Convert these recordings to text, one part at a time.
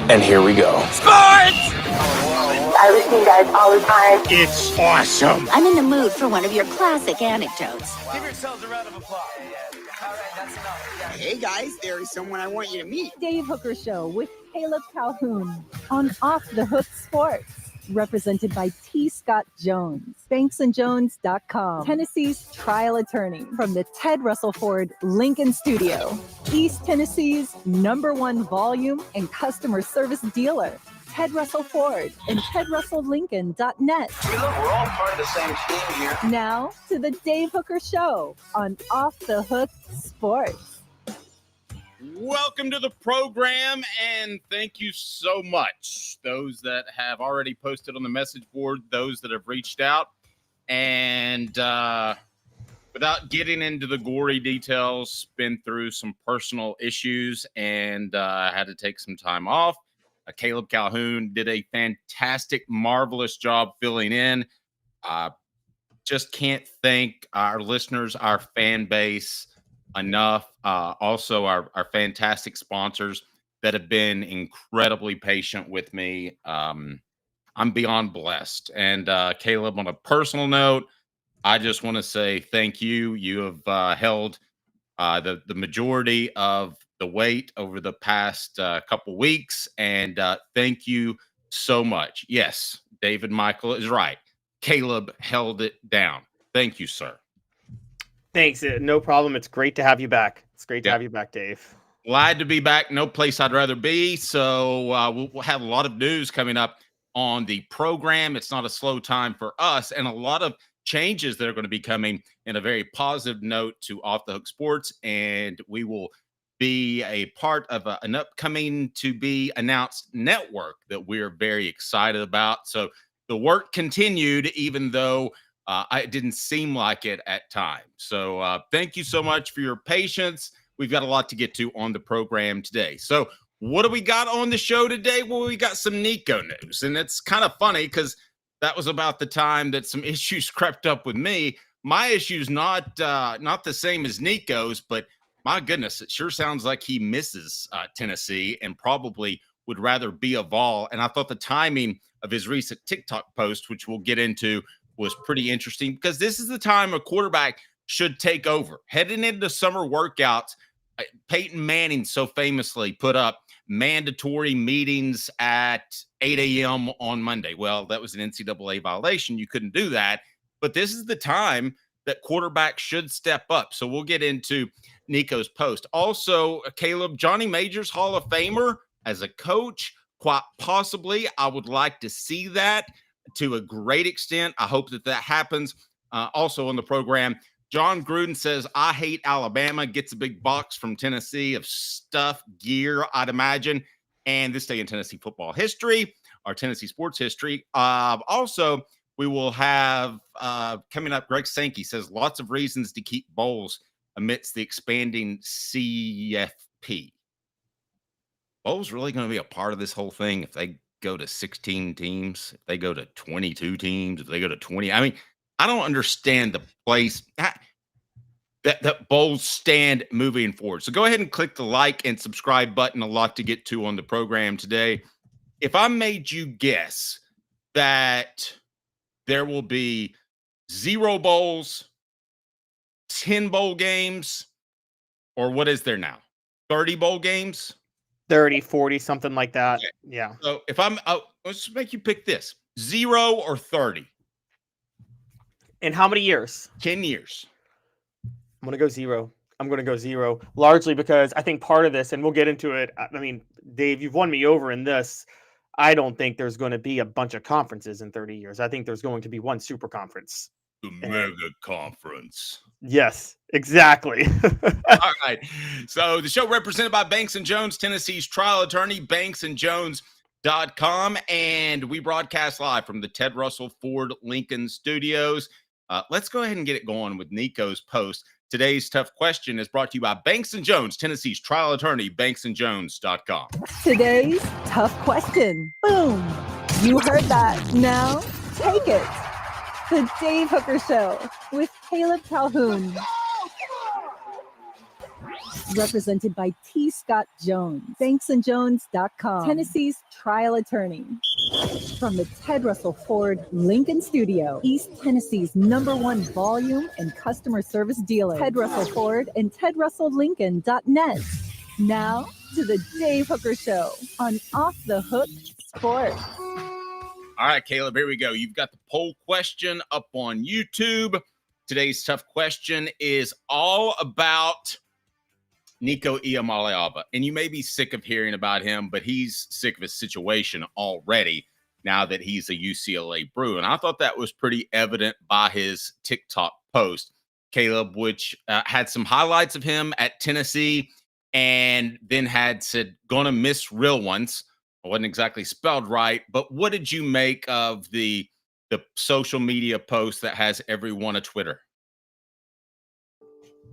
And here we go. Sports! I listen to you guys all the time. It's awesome. I'm in the mood for one of your classic anecdotes. Give yourselves a round of applause. All right, that's enough. Hey guys, there is someone I want you to meet. Dave Hooker Show with Caleb Calhoun on Off the Hook Sports. Represented by T. Scott Jones, banksandjones.com, Tennessee's trial attorney from the Ted Russell Ford Lincoln Studio, East Tennessee's #1 volume and customer service dealer, Ted Russell Ford and TedRussellLincoln.net. Look, we're all part of the same team here. Now to the Dave Hooker Show on Off the Hook Sports. Welcome to the program, and thank you so much. Those that have already posted on the message board, those that have reached out. And without getting into the gory details, been through some personal issues and had to take some time off. Caleb Calhoun did a fantastic, marvelous job filling in. Just can't thank our listeners, our fan base enough. Also our fantastic sponsors that have been incredibly patient with me. I'm beyond blessed. And Caleb, on a personal note, I just want to say thank you. You have held the majority of the weight over the past couple weeks. And thank you so much. Yes, David Michael is right. Caleb held it down. Thank you, sir. Thanks. No problem. It's great to have you back. It's great to have you back, Dave. Glad to be back. No place I'd rather be. So we'll have a lot of news coming up on the program. It's not a slow time for us, and a lot of changes that are going to be coming in a very positive note to Off the Hook Sports. And we will be a part of an upcoming to be announced network that we're very excited about. So the work continued, even though it didn't seem like it at times. So thank you so much for your patience. We've got a lot to get to on the program today. So what do we got on the show today? Well, we got some Nico news. And it's kind of funny because that was about the time that some issues crept up with me. My issue's not the same as Nico's, but my goodness, it sure sounds like he misses Tennessee and probably would rather be a Vol. And I thought the timing of his recent TikTok post, which we'll get into, was pretty interesting because this is the time a quarterback should take over. Heading into summer workouts, Peyton Manning so famously put up mandatory meetings at 8 a.m. on Monday. Well, that was an NCAA violation. You couldn't do that. But this is the time that quarterbacks should step up. So we'll get into Nico's post. Also, Caleb, Johnny Majors, Hall of Famer as a coach, quite possibly. I would like to see that to a great extent. I hope that happens. Also on the program, John Gruden says, I hate Alabama, gets a big box from Tennessee of stuff, gear, I'd imagine. And this day in Tennessee football history, our Tennessee sports history. Also, we will have coming up, Greg Sankey says lots of reasons to keep Vols amidst the expanding CFP. Vols really going to be a part of this whole thing if they go to 16 teams, if they go to 22 teams, if they go to 20. I mean, I don't understand the place that Vols stand moving forward. So go ahead and click the like and subscribe button. A lot to get to on the program today. If I made you guess that there will be 0 bowls, 10 bowl games, or what is there now? 30 bowl games? 30, 40, something like that. Okay. Yeah. So if let's make you pick this, 0 or 30. In how many years? 10 years. I'm going to go 0. I'm going to go 0, largely because I think part of this, and we'll get into it. I mean, Dave, you've won me over in this. I don't think there's going to be a bunch of conferences in 30 years. I think there's going to be one super conference. The mega conference. Yes, exactly. All right. So the show represented by Banks & Jones, Tennessee's trial attorney, banksandjones.com. And we broadcast live from the Ted Russell Ford Lincoln Studios. Let's go ahead and get it going with Nico's post. Today's tough question is brought to you by Banks & Jones, Tennessee's trial attorney, banksandjones.com. Today's tough question. Boom. You heard that. Now take it. The Dave Hooker Show with Caleb Calhoun. Represented by T. Scott Jones, banksandjones.com, Tennessee's trial attorney. From the Ted Russell Ford Lincoln Studio, East Tennessee's #1 volume and customer service dealer, Ted Russell Ford and TedRussellLincoln.net. Now to the Dave Hooker Show on Off the Hook Sports. All right, Caleb, here we go. You've got the poll question up on YouTube. Today's tough question is all about Nico Iamaleava. And you may be sick of hearing about him, but he's sick of his situation already now that he's a UCLA Brew. And I thought that was pretty evident by his TikTok post, Caleb, which had some highlights of him at Tennessee and then had said, gonna miss real ones. It wasn't exactly spelled right, but what did you make of the social media post that has everyone a Twitter?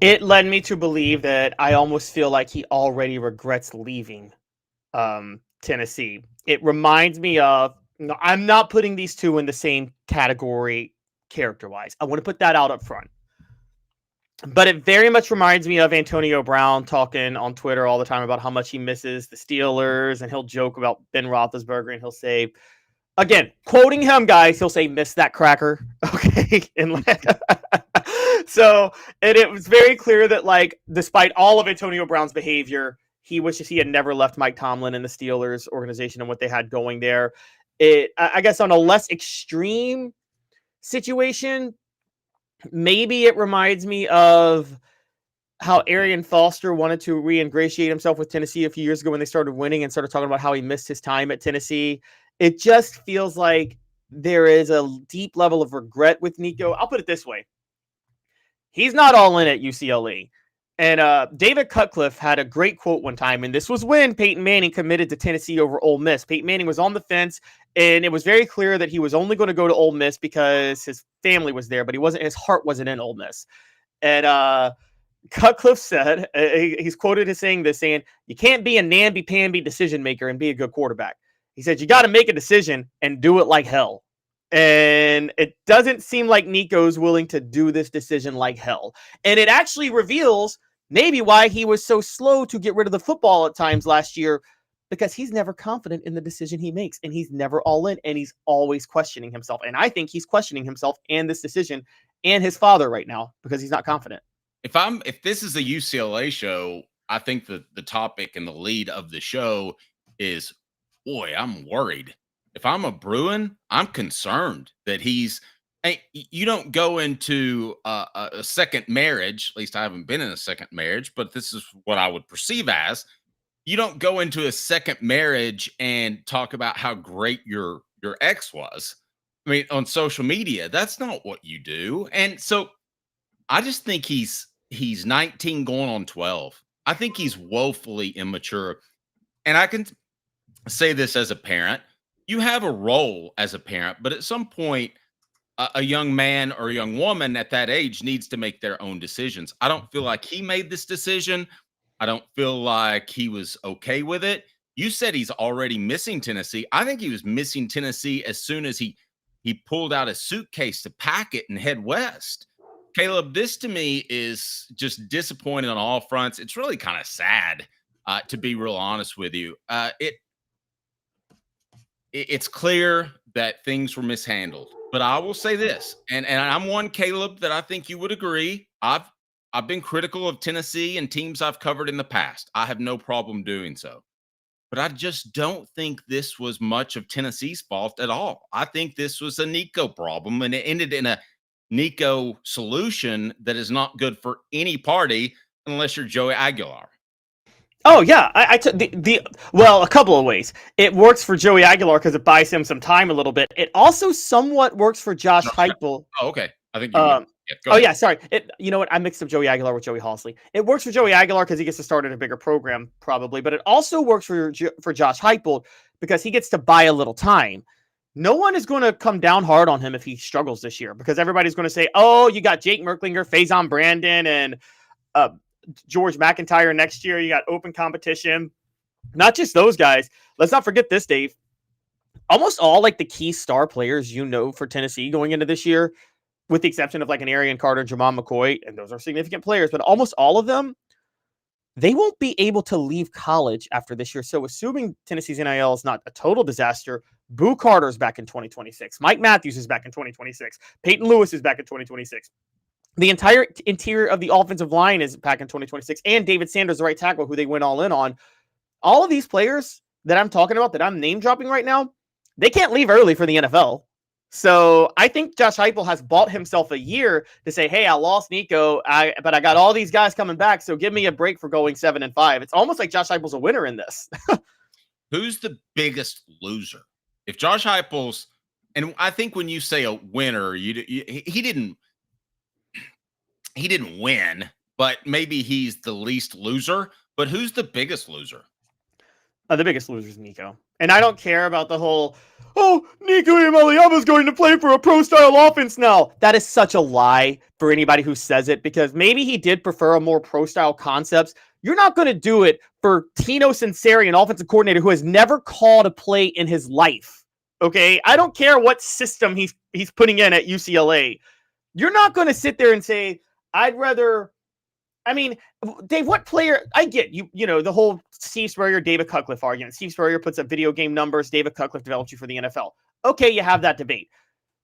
It led me to believe that I almost feel like he already regrets leaving Tennessee. It reminds me of, no, I'm not putting these two in the same category character-wise. I want to put that out up front. But it very much reminds me of Antonio Brown talking on Twitter all the time about how much he misses the Steelers, and he'll joke about Ben Roethlisberger, and he'll say, again, quoting him, guys, he'll say, "Miss that cracker." Okay. And so, and it was very clear that, like, despite all of Antonio Brown's behavior, he wishes he had never left Mike Tomlin and the Steelers organization and what they had going there. I guess on a less extreme situation, maybe it reminds me of how Arian Foster wanted to re-ingratiate himself with Tennessee a few years ago when they started winning and started talking about how he missed his time at Tennessee. It just feels like there is a deep level of regret with Nico. I'll put it this way. He's not all in at UCLA. And David Cutcliffe had a great quote one time, and this was when Peyton Manning committed to Tennessee over Ole Miss. Peyton Manning was on the fence, and it was very clear that he was only going to go to Ole Miss because his family was there, but his heart wasn't in Ole Miss. And Cutcliffe said, he's quoted as saying this, saying, "You can't be a namby-pamby decision maker and be a good quarterback." He said, "You got to make a decision and do it like hell." And it doesn't seem like Nico's willing to do this decision like hell. And it actually reveals maybe why he was so slow to get rid of the football at times last year, because he's never confident in the decision he makes, and he's never all in, and he's always questioning himself. And I think he's questioning himself and this decision and his father right now because he's not confident. If this is a UCLA show, I think the topic and the lead of the show is, boy, I'm worried. If I'm a Bruin, I'm concerned that you don't go into a second marriage. At least I haven't been in a second marriage, but this is what I would perceive as. You don't go into a second marriage and talk about how great your ex was. I mean, on social media, that's not what you do. And so I just think he's 19 going on 12. I think he's woefully immature. And I can say this as a parent. You have a role as a parent, but at some point, a young man or a young woman at that age needs to make their own decisions. I don't feel like he made this decision. I don't feel like he was okay with it. You said he's already missing Tennessee. I think he was missing Tennessee as soon as he pulled out a suitcase to pack it and head west. Caleb, this to me is just disappointing on all fronts. It's really kind of sad, to be real honest with you. It's clear that things were mishandled, but I will say this, and I'm one, Caleb, that I think you would agree. I've been critical of Tennessee and teams I've covered in the past. I have no problem doing so, but I just don't think this was much of Tennessee's fault at all. I think this was a Nico problem, and it ended in a Nico solution that is not good for any party unless you're Joey Aguilar. Oh yeah, I took well, a couple of ways. It works for Joey Aguilar because it buys him some time a little bit. It also somewhat works for Josh Heupel. Oh, okay. I think you. Go ahead. Yeah, sorry. You know what? I mixed up Joey Aguilar with Joey Halsley. It works for Joey Aguilar because he gets to start at a bigger program, probably. But it also works for Josh Heupel because he gets to buy a little time. No one is going to come down hard on him if he struggles this year because everybody's going to say, "Oh, you got Jake Merklinger, Faison Brandon, and George McIntyre next year. You got open competition." Not just those guys. Let's not forget this, Dave. Almost all like the key star players for Tennessee going into this year, with the exception of like an Arian Carter, Jamal McCoy, and those are significant players, but almost all of them they won't be able to leave college after this year. So assuming Tennessee's NIL is not a total disaster, Boo Carter's back in 2026. Mike Matthews is back in 2026. Peyton Lewis is back in 2026. The entire interior of the offensive line is back in 2026. And David Sanders, the right tackle, who they went all in on. All of these players that I'm talking about, that I'm name dropping right now, they can't leave early for the NFL. So I think Josh Heupel has bought himself a year to say, hey, I lost Nico, but I got all these guys coming back, so give me a break for going 7-5. It's almost like Josh Heupel's a winner in this. Who's the biggest loser? If Josh Heupel's, and I think when you say a winner, he didn't win, but maybe he's the least loser. But who's the biggest loser? The biggest loser is Nico. And I don't care about the whole, Nico Iamaleava is going to play for a pro-style offense now. That is such a lie for anybody who says it, because maybe he did prefer a more pro-style concepts. You're not going to do it for Tino Sinceri, an offensive coordinator who has never called a play in his life. Okay? I don't care what system he's putting in at UCLA. You're not going to sit there and say, I'd rather... I mean, Dave, what player? I get you know, the whole Steve Spurrier, David Cutcliffe argument. Steve Spurrier puts up video game numbers. David Cutcliffe developed you for the NFL. Okay, you have that debate.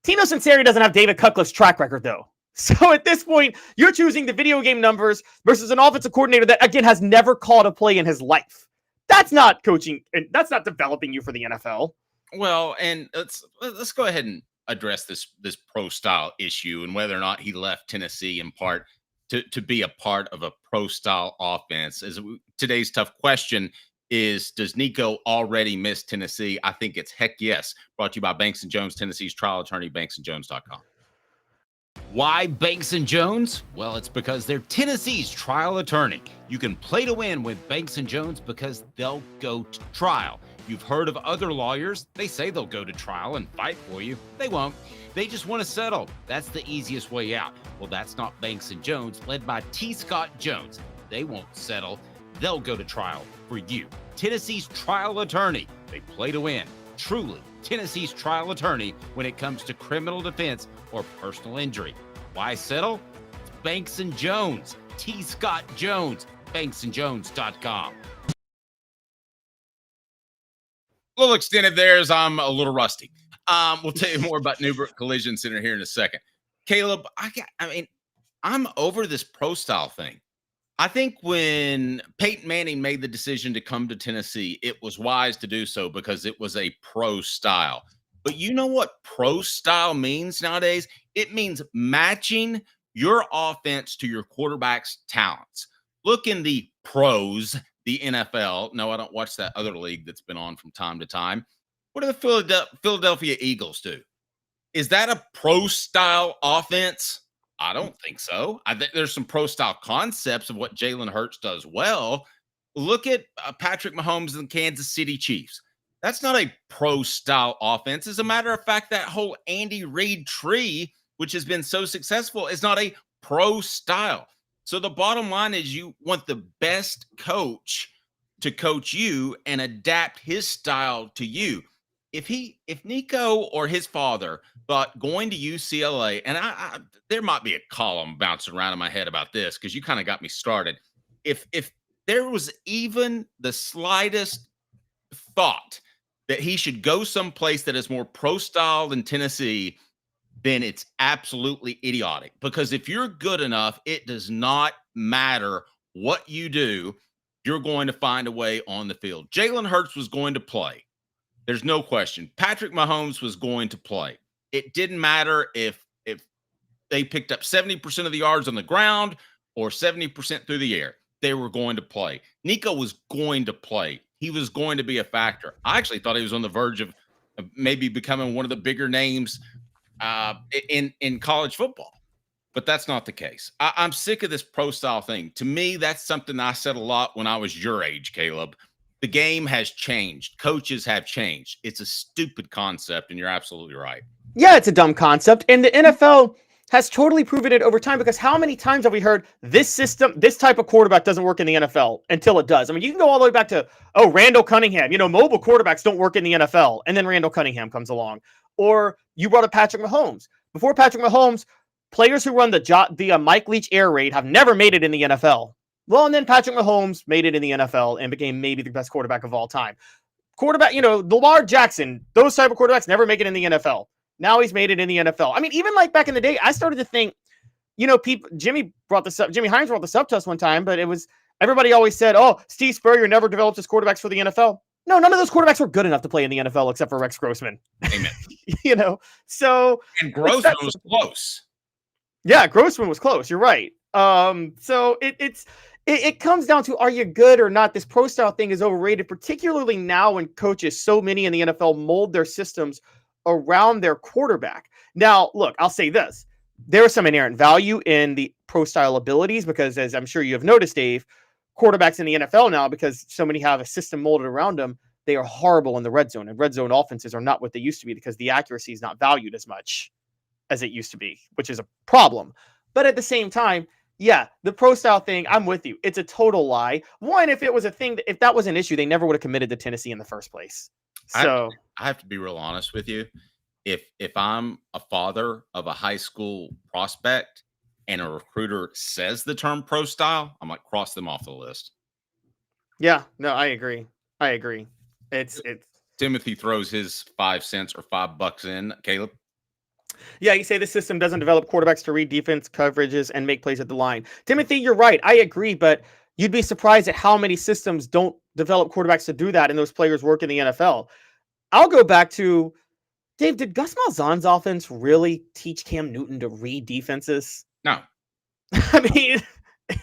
Tino Sinceri doesn't have David Cutcliffe's track record, though. So at this point, you're choosing the video game numbers versus an offensive coordinator that, again, has never called a play in his life. That's not coaching, and that's not developing you for the NFL. Well, and let's go ahead and address this pro style issue and whether or not he left Tennessee in part to be a part of a pro-style offense. Today's tough question is, does Nico already miss Tennessee? I think it's heck yes. Brought to you by Banks & Jones, Tennessee's trial attorney, banksandjones.com. Why Banks & Jones? Well, it's because they're Tennessee's trial attorney. You can play to win with Banks & Jones because they'll go to trial. You've heard of other lawyers. They say they'll go to trial and fight for you. They won't. They just want to settle. That's the easiest way out. Well, that's not Banks & Jones, led by T. Scott Jones. They won't settle. They'll go to trial for you. Tennessee's trial attorney. They play to win. Truly, Tennessee's trial attorney when it comes to criminal defense or personal injury. Why settle? It's Banks & Jones. T. Scott Jones. banksandjones.com. A little extended there as I'm a little rusty. We'll tell you more about Neubert Collision Center here in a second. Caleb, I'm over this pro style thing. I think when Peyton Manning made the decision to come to Tennessee, it was wise to do so because it was a pro style. But you know what pro style means nowadays? It means matching your offense to your quarterback's talents. Look in the pros, the NFL. No, I don't watch that other league that's been on from time to time. What do the Philadelphia Eagles do? Is that a pro-style offense? I don't think so. I think there's some pro-style concepts of what Jalen Hurts does well. Look at Patrick Mahomes and the Kansas City Chiefs. That's not a pro-style offense. As a matter of fact, that whole Andy Reid tree, which has been so successful, is not a pro-style. So the bottom line is you want the best coach to coach you and adapt his style to you. If Nico or his father thought going to UCLA, and I there might be a column bouncing around in my head about this because you kind of got me started. If there was even the slightest thought that he should go someplace that is more pro style than Tennessee, then it's absolutely idiotic. Because if you're good enough, it does not matter what you do. You're going to find a way on the field. Jalen Hurts was going to play. There's no question. Patrick Mahomes was going to play. It didn't matter if they picked up 70% of the yards on the ground or 70% through the air. They were going to play. Nico was going to play. He was going to be a factor. I actually thought he was on the verge of maybe becoming one of the bigger names in college football. But that's not the case. I'm sick of this pro-style thing. To me, that's something I said a lot when I was your age, Caleb. The game has changed. Coaches have changed. It's a stupid concept, and you're absolutely right. Yeah, it's a dumb concept. And the NFL has totally proven it over time, because how many times have we heard this system, this type of quarterback doesn't work in the NFL until it does? I mean, you can go all the way back to, Randall Cunningham. Mobile quarterbacks don't work in the NFL. And then Randall Cunningham comes along. Or you brought up Patrick Mahomes. Before Patrick Mahomes, players who run the Mike Leach air raid have never made it in the NFL. Well, and then Patrick Mahomes made it in the NFL and became maybe the best quarterback of all time. Quarterback, Lamar Jackson, those type of quarterbacks never make it in the NFL. Now he's made it in the NFL. I mean, even like back in the day, I started to think, people, Jimmy Hines brought this up to us one time, but it was, everybody always said, oh, Steve Spurrier never developed his quarterbacks for the NFL. No, none of those quarterbacks were good enough to play in the NFL except for Rex Grossman. Amen. So. And Grossman was close. Yeah, Grossman was close. You're right. So it comes down to, are you good or not? This pro style thing is overrated, particularly now when coaches, so many in the NFL, mold their systems around their quarterback. Now, look, I'll say this. There is some inherent value in the pro style abilities because, as I'm sure you have noticed, Dave, quarterbacks in the NFL now, because so many have a system molded around them, they are horrible in the red zone. And red zone offenses are not what they used to be because the accuracy is not valued as much as it used to be, which is a problem. But at the same time, yeah, the pro style thing, I'm with you. It's a total lie. One, if it was a thing, if that was an issue, they never would have committed to Tennessee in the first place. So I have to be real honest with you. If I'm a father of a high school prospect and a recruiter says the term pro style, I'm like, cross them off the list. Yeah, no, I agree. It's Timothy throws his 5 cents or $5 in. Caleb? Yeah, you say the system doesn't develop quarterbacks to read defense coverages and make plays at the line. Timothy, you're right. I agree, but you'd be surprised at how many systems don't develop quarterbacks to do that, and those players work in the NFL. I'll go back to, Dave, did Gus Malzahn's offense really teach Cam Newton to read defenses? No. I mean,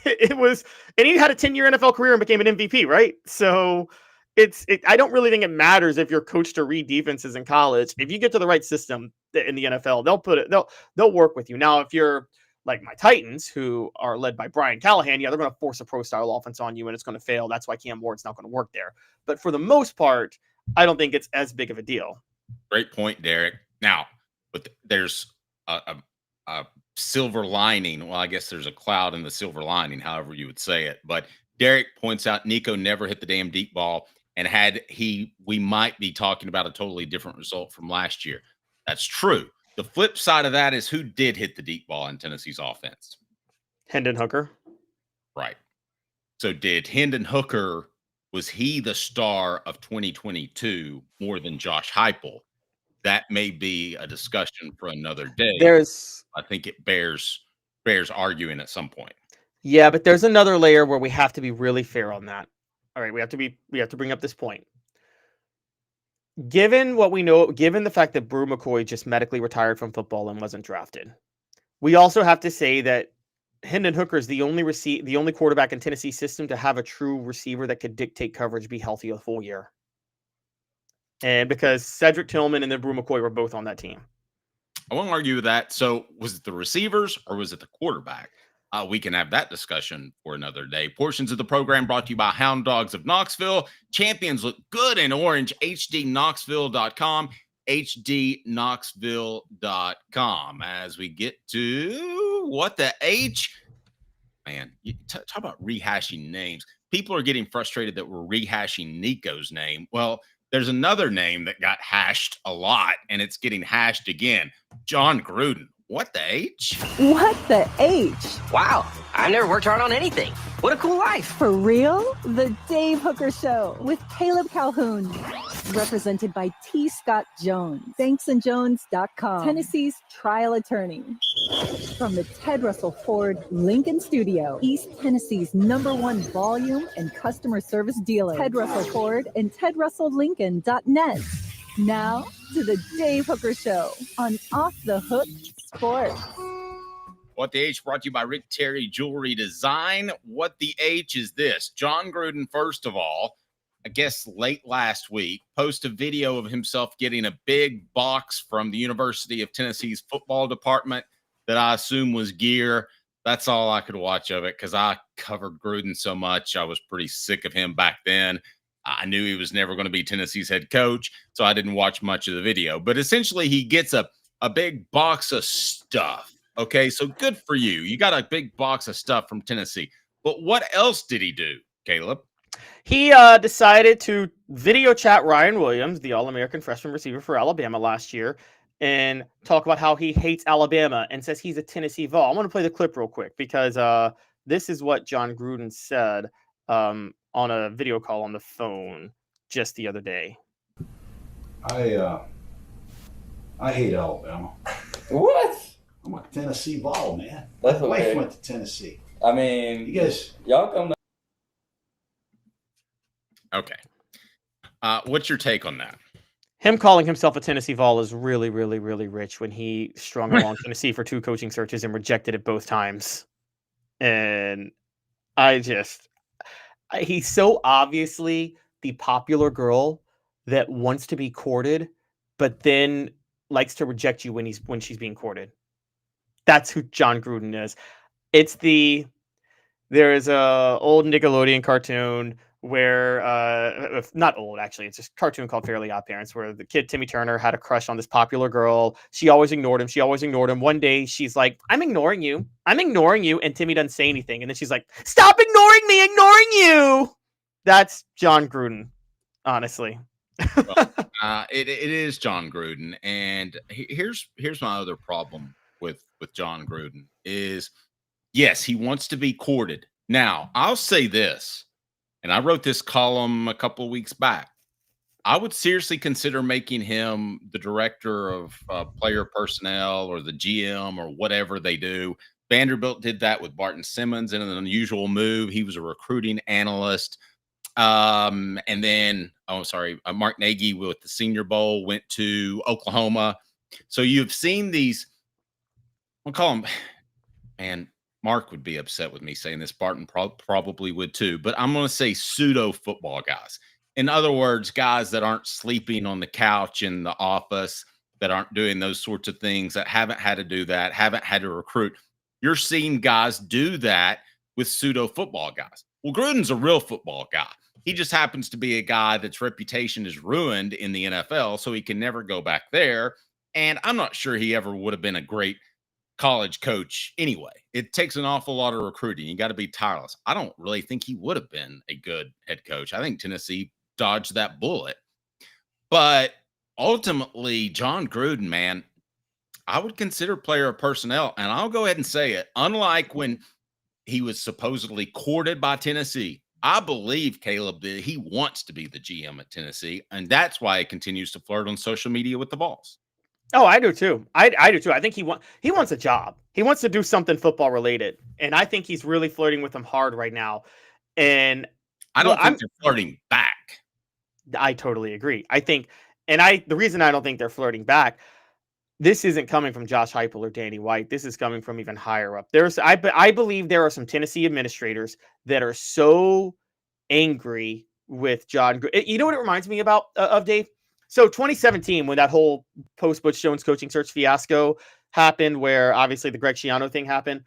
it was, and he had a 10-year NFL career and became an MVP, right? So I don't really think it matters if you're coached to read defenses in college. If you get to the right system in the NFL, they'll work with you. Now, if you're like my Titans, who are led by Brian Callahan, yeah, they're going to force a pro style offense on you and it's going to fail. That's why Cam Ward's not going to work there. But for the most part, I don't think it's as big of a deal. Great point, Derek. Now, but there's a silver lining. Well, I guess there's a cloud in the silver lining, however you would say it. But Derek points out Nico never hit the damn deep ball. And we might be talking about a totally different result from last year. That's true. The flip side of that is who did hit the deep ball in Tennessee's offense? Hendon Hooker. Right. So did Hendon Hooker, was he the star of 2022 more than Josh Heupel? That may be a discussion for another day. I think it bears arguing at some point. Yeah, but there's another layer where we have to be really fair on that. All right, we have to bring up this point. Given what we know, given the fact that Brew McCoy just medically retired from football and wasn't drafted, we also have to say that Hendon Hooker is the only quarterback in Tennessee system to have a true receiver that could dictate coverage, be healthy a full year. And because Cedric Tillman and then Brew McCoy were both on that team. I won't argue with that. So was it the receivers or was it the quarterback? We can have that discussion for another day. Portions of the program brought to you by HoundDogs of Knoxville. Champions look good in orange. HDKnoxville.com. HDKnoxville.com. As we get to what the H. Man, talk about rehashing names. People are getting frustrated that we're rehashing Nico's name. Well, there's another name that got hashed a lot, and it's getting hashed again. John Gruden. What the H? What the H? Wow, I never worked hard on anything. What a cool life. For real? The Dave Hooker Show with Caleb Calhoun. Represented by T. Scott Jones. BanksandJones.com. Tennessee's trial attorney. From the Ted Russell Ford Lincoln Studio, East Tennessee's #1 volume and customer service dealer. Ted Russell Ford and TedRussellLincoln.net. Now to the Dave Hooker Show on Off the Hook Sports. What the H brought to you by Rick Terry Jewelry Design. What the H is this? John Gruden, first of all, I guess late last week, posted a video of himself getting a big box from the University of Tennessee's football department that I assume was gear. That's all I could watch of it because I covered Gruden so much. I was pretty sick of him back then. I knew he was never going to be Tennessee's head coach, so I didn't watch much of the video. But essentially, he gets a big box of stuff. Okay, so good for you. You got a big box of stuff from Tennessee. But what else did he do, Caleb? He decided to video chat Ryan Williams, the All-American freshman receiver for Alabama last year, and talk about how he hates Alabama and says he's a Tennessee Vol. I want to play the clip real quick because This is what John Gruden said on a video call on the phone just the other day. I hate Alabama. What? I'm a Tennessee Vol, man. That's My wife okay. went to Tennessee. I mean, You guys, y'all come to Okay. What's your take on that? Him calling himself a Tennessee Vol is really, really, really rich when he strung along Tennessee for 2 coaching searches and rejected it both times. And he's so obviously the popular girl that wants to be courted, but then likes to reject you when she's being courted. That's who John Gruden is. There is a old Nickelodeon cartoon where not old actually, it's just a cartoon called Fairly Odd Parents, where the kid Timmy Turner had a crush on this popular girl. She always ignored him. One day she's like, I'm ignoring you, and Timmy doesn't say anything, and then she's like, stop ignoring me, ignoring you. That's John Gruden, honestly. Well, it is John Gruden, and here's my other problem with John Gruden is, yes, he wants to be courted. Now, I'll say this, and I wrote this column a couple of weeks back. I would seriously consider making him the director of player personnel or the GM or whatever they do. Vanderbilt did that with Barton Simmons in an unusual move. He was a recruiting analyst. And then, Mark Nagy with the Senior Bowl went to Oklahoma. So you've seen these, I'll call them, and Mark would be upset with me saying this. Barton probably would too, but I'm going to say pseudo football guys. In other words, guys that aren't sleeping on the couch in the office, that aren't doing those sorts of things, that haven't had to do that, haven't had to recruit. You're seeing guys do that with pseudo football guys. Well, Gruden's a real football guy. He just happens to be a guy that's reputation is ruined in the NFL, so he can never go back there. And I'm not sure he ever would have been a great college coach anyway. It takes an awful lot of recruiting. You got to be tireless. I don't really think he would have been a good head coach. I think Tennessee dodged that bullet. But ultimately, John Gruden, man, I would consider player personnel, and I'll go ahead and say it. Unlike when he was supposedly courted by Tennessee, I believe, Caleb, that he wants to be the GM at Tennessee, and that's why he continues to flirt on social media with the Vols. Oh, I do too. I do too. I think he wants a job. He wants to do something football related, and I think he's really flirting with them hard right now. And I don't think they're flirting back. I totally agree. I think, the reason I don't think they're flirting back, this isn't coming from Josh Heupel or Danny White. This is coming from even higher up. I believe there are some Tennessee administrators that are so angry with John. You know what it reminds me of, Dave? So 2017, when that whole post-Butch Jones coaching search fiasco happened, where obviously the Greg Schiano thing happened,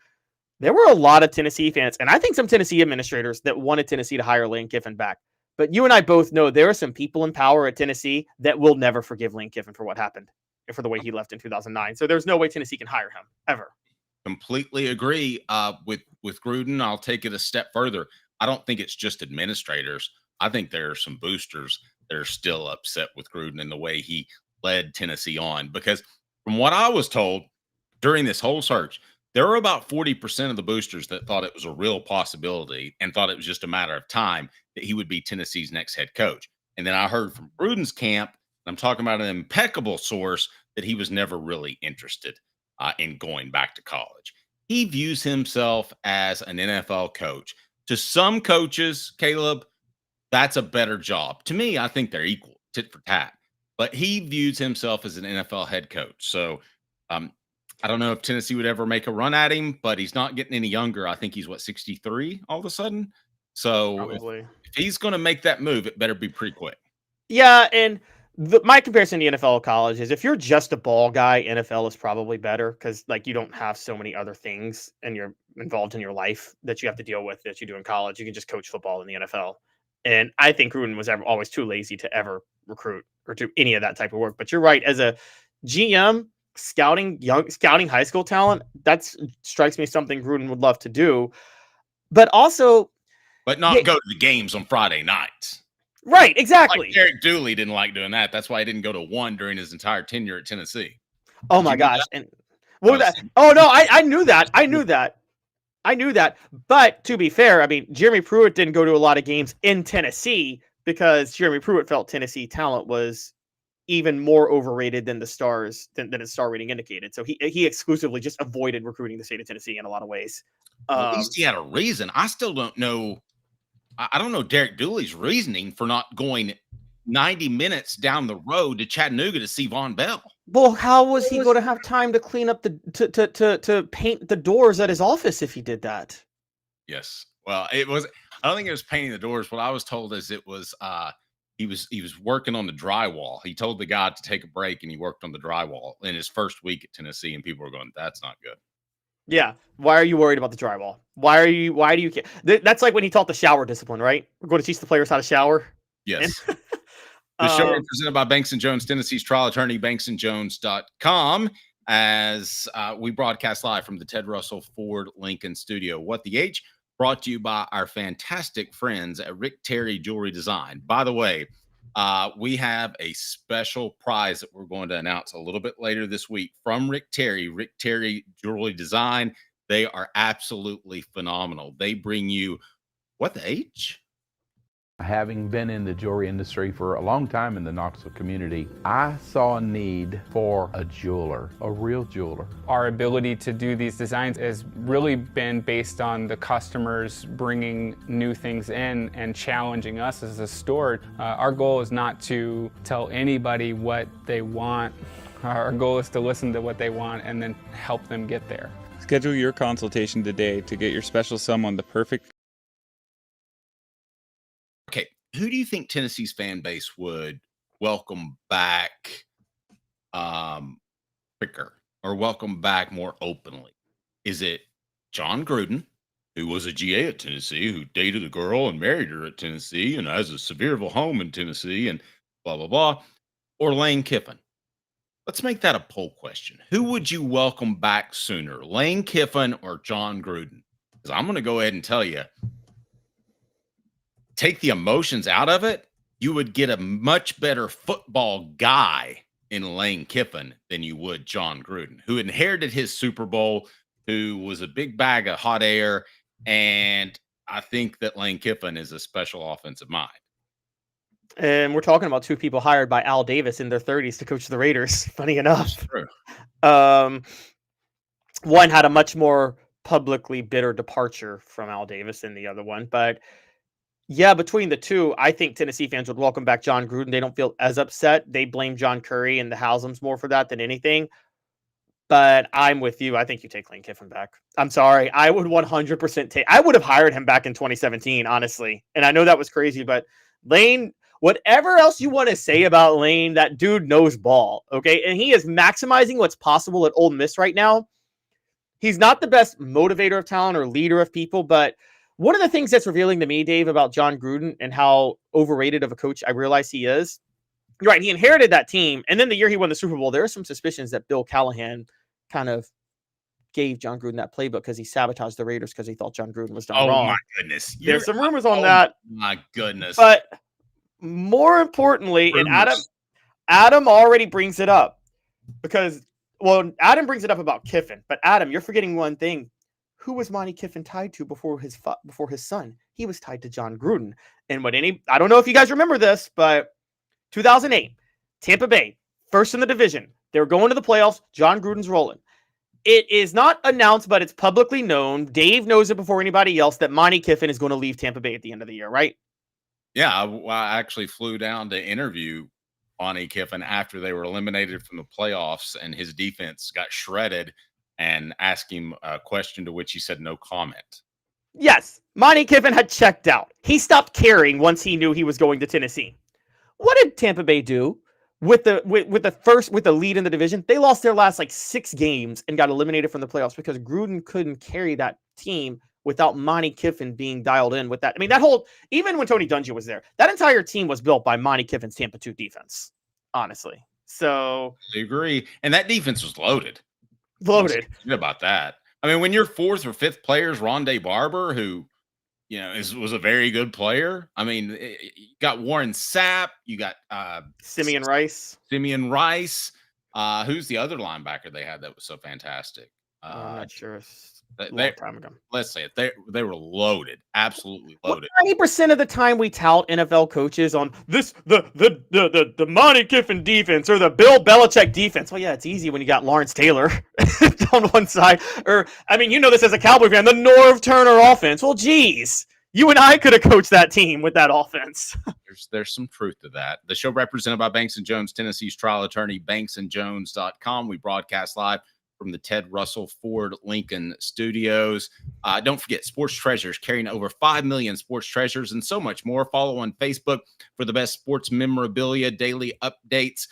there were a lot of Tennessee fans, and I think some Tennessee administrators that wanted Tennessee to hire Lane Kiffin back. But you and I both know there are some people in power at Tennessee that will never forgive Lane Kiffin for what happened, for the way he left in 2009. So there's no way Tennessee can hire him, ever. Completely agree with Gruden. I'll take it a step further. I don't think it's just administrators. I think there are some boosters that are still upset with Gruden and the way he led Tennessee on. Because from what I was told during this whole search, there were about 40% of the boosters that thought it was a real possibility and thought it was just a matter of time that he would be Tennessee's next head coach. And then I heard from Gruden's camp, and I'm talking about an impeccable source, that he was never really interested in going back to college. He views himself as an NFL coach. To some coaches, Caleb, that's a better job. To me, I think they're equal, tit for tat. But he views himself as an NFL head coach. So I don't know if Tennessee would ever make a run at him, but he's not getting any younger. I think he's, 63 all of a sudden? So if he's going to make that move, it better be pretty quick. Yeah, and my comparison to NFL college is if you're just a ball guy, NFL is probably better because you don't have so many other things and you're involved in your life that you have to deal with that you do in college. You can just coach football in the NFL. And I think Gruden was always too lazy to ever recruit or do any of that type of work. But you're right. As a GM, scouting high school talent, that strikes me as something Gruden would love to do. But also... But not go to the games on Friday nights. Right, exactly. Like Eric Dooley didn't like doing that. That's why he didn't go to one during his entire tenure at Tennessee. Oh, my gosh. And what was that? Oh, no, I knew that. I knew that. But to be fair, I mean, Jeremy Pruitt didn't go to a lot of games in Tennessee because Jeremy Pruitt felt Tennessee talent was even more overrated than the stars than his star rating indicated. So he exclusively just avoided recruiting the state of Tennessee in a lot of ways. At least he had a reason. I still don't know. I don't know Derek Dooley's reasoning for not going 90 minutes down the road to Chattanooga to see Von Bell. Well, how was he going to have time to clean up to paint the doors at his office if he did that? Yes. Well, it was. I don't think it was painting the doors. What I was told is it was. He was working on the drywall. He told the guy to take a break, and he worked on the drywall in his first week at Tennessee. And people were going, "That's not good." Yeah. Why are you worried about the drywall? Why do you care? That's like when he taught the shower discipline, right? We're going to teach the players how to shower. Yes. The show is presented by Banks & Jones, Tennessee's trial attorney, banksandjones.com, as we broadcast live from the Ted Russell Ford Lincoln studio. What the H, brought to you by our fantastic friends at Rick Terry Jewelry Design. By the way, we have a special prize that we're going to announce a little bit later this week from Rick Terry Jewelry Design. They are absolutely phenomenal. They bring you what the H? Having been in the jewelry industry for a long time in the Knoxville community, I saw a need for a jeweler, a real jeweler. Our ability to do these designs has really been based on the customers bringing new things in and challenging us as a store. Our goal is not to tell anybody what they want. Our goal is to listen to what they want and then help them get there. Schedule your consultation today to get your special someone the perfect. Okay, who do you think Tennessee's fan base would welcome back quicker or welcome back more openly? Is it John Gruden, who was a GA at Tennessee, who dated a girl and married her at Tennessee and has a Sevierville home in Tennessee and blah, blah, blah, or Lane Kiffin? Let's make that a poll question. Who would you welcome back sooner, Lane Kiffin or John Gruden? Because I'm going to go ahead and tell you, take the emotions out of it, you would get a much better football guy in Lane Kiffin than you would John Gruden, who inherited his Super Bowl, who was a big bag of hot air. And I think that Lane Kiffin is a special offensive mind. And we're talking about two people hired by Al Davis in their 30s to coach the Raiders. Funny enough. That's true. One had a much more publicly bitter departure from Al Davis than the other one. But yeah, between the two, I think Tennessee fans would welcome back John Gruden. They don't feel as upset. They blame John Curry and the Haslam's more for that than anything. But I'm with you. I think you take Lane Kiffin back. I'm sorry. I would 100% take. I would have hired him back in 2017, honestly. And I know that was crazy, but Lane, whatever else you want to say about Lane, that dude knows ball. Okay. And he is maximizing what's possible at Ole Miss right now. He's not the best motivator of talent or leader of people, but one of the things that's revealing to me, Dave, about John Gruden and how overrated of a coach I realize he is, you're right, he inherited that team. And then the year he won the Super Bowl, there are some suspicions that Bill Callahan kind of gave John Gruden that playbook because he sabotaged the Raiders because he thought John Gruden was done wrong. Oh, my goodness. There's some rumors on that. My goodness. But more importantly, and Adam already brings it up because, well, Adam brings it up about Kiffin. But Adam, you're forgetting one thing. Who was Monty Kiffin tied to before his son? He was tied to John Gruden. And I don't know if you guys remember this, but 2008, Tampa Bay, first in the division. They were going to the playoffs. John Gruden's rolling. It is not announced, but it's publicly known. Dave knows it before anybody else that Monty Kiffin is going to leave Tampa Bay at the end of the year, right? Yeah, I actually flew down to interview Monty Kiffin after they were eliminated from the playoffs and his defense got shredded, and asked him a question to which he said no comment. Yes, Monty Kiffin had checked out. He stopped caring once he knew he was going to Tennessee. What did Tampa Bay do with the lead in the division? They lost their last 6 games and got eliminated from the playoffs because Gruden couldn't carry that team without Monty Kiffin being dialed in with that. I mean, even when Tony Dungy was there, that entire team was built by Monty Kiffin's Tampa 2 defense, honestly. So I agree. And that defense was loaded. Loaded. About that. I mean, when your 4th or 5th player is Rondé Barber, who, was a very good player. I mean, you got Warren Sapp, you got Simeon Rice. Who's the other linebacker they had that was so fantastic? I'm not sure. long time ago. Let's say it. They were loaded, absolutely loaded. 90% of the time we tout NFL coaches on this the Monty Kiffin defense or the Bill Belichick defense. Well, yeah, it's easy when you got Lawrence Taylor on one side, or I mean, you know this as a Cowboy fan, the Norv Turner offense. Well, geez, you and I could have coached that team with that offense. There's some truth to that. The show represented by Banks & Jones, Tennessee's trial attorney, banksandjones.com. We broadcast live from the Ted Russell Ford Lincoln Studios. Don't forget, Sports Treasures, carrying over 5 million sports treasures and so much more. Follow on Facebook for the best sports memorabilia, daily updates.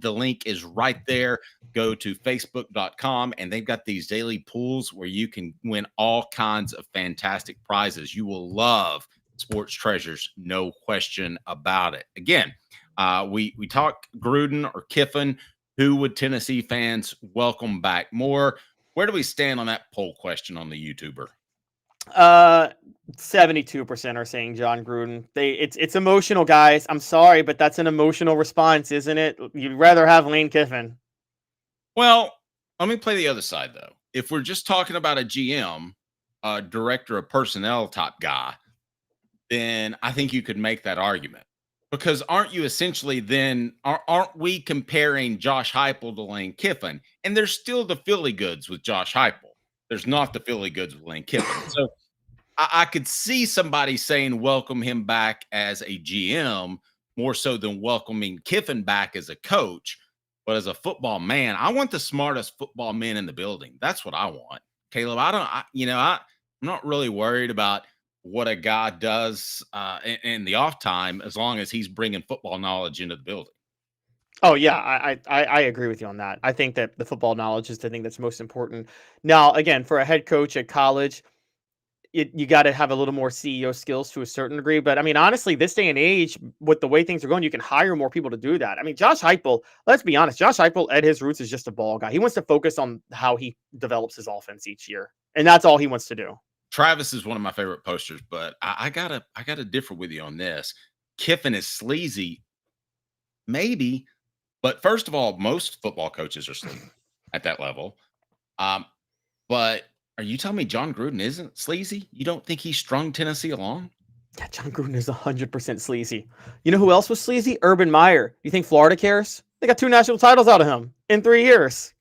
The link is right there. Go to facebook.com, and they've got these daily pools where you can win all kinds of fantastic prizes. You will love Sports Treasures, no question about it. Again, we talk Gruden or Kiffin. Who would Tennessee fans welcome back more? Where do we stand on that poll question on the YouTuber? 72% are saying John Gruden. It's emotional, guys. I'm sorry, but that's an emotional response, isn't it? You'd rather have Lane Kiffin. Well, let me play the other side, though. If we're just talking about a GM, director of personnel type guy, then I think you could make that argument. Because aren't you essentially then, aren't we comparing Josh Heupel to Lane Kiffin? And there's still the Philly goods with Josh Heupel. There's not the Philly goods with Lane Kiffin. So I could see somebody saying welcome him back as a GM more so than welcoming Kiffin back as a coach. But as a football man, I want the smartest football men in the building. That's what I want. Caleb, I'm not really worried about what a guy does in the off time, as long as he's bringing football knowledge into the building. Oh yeah, I agree with you on that. I think that the football knowledge is the thing that's most important. Now, again, for a head coach at college, you got to have a little more CEO skills to a certain degree. But I mean, honestly, this day and age, with the way things are going, you can hire more people to do that. I mean, Josh Heupel, let's be honest, Josh Heupel at his roots is just a ball guy. He wants to focus on how he develops his offense each year, and that's all he wants to do. Travis is one of my favorite posters, but I gotta differ with you on this. Kiffin is sleazy, maybe, but first of all, most football coaches are sleazy at that level. But are you telling me John Gruden isn't sleazy? You don't think he strung Tennessee along? Yeah, John Gruden is 100% sleazy. You know who else was sleazy? Urban Meyer. You think Florida cares? They got 2 national titles out of him in 3 years.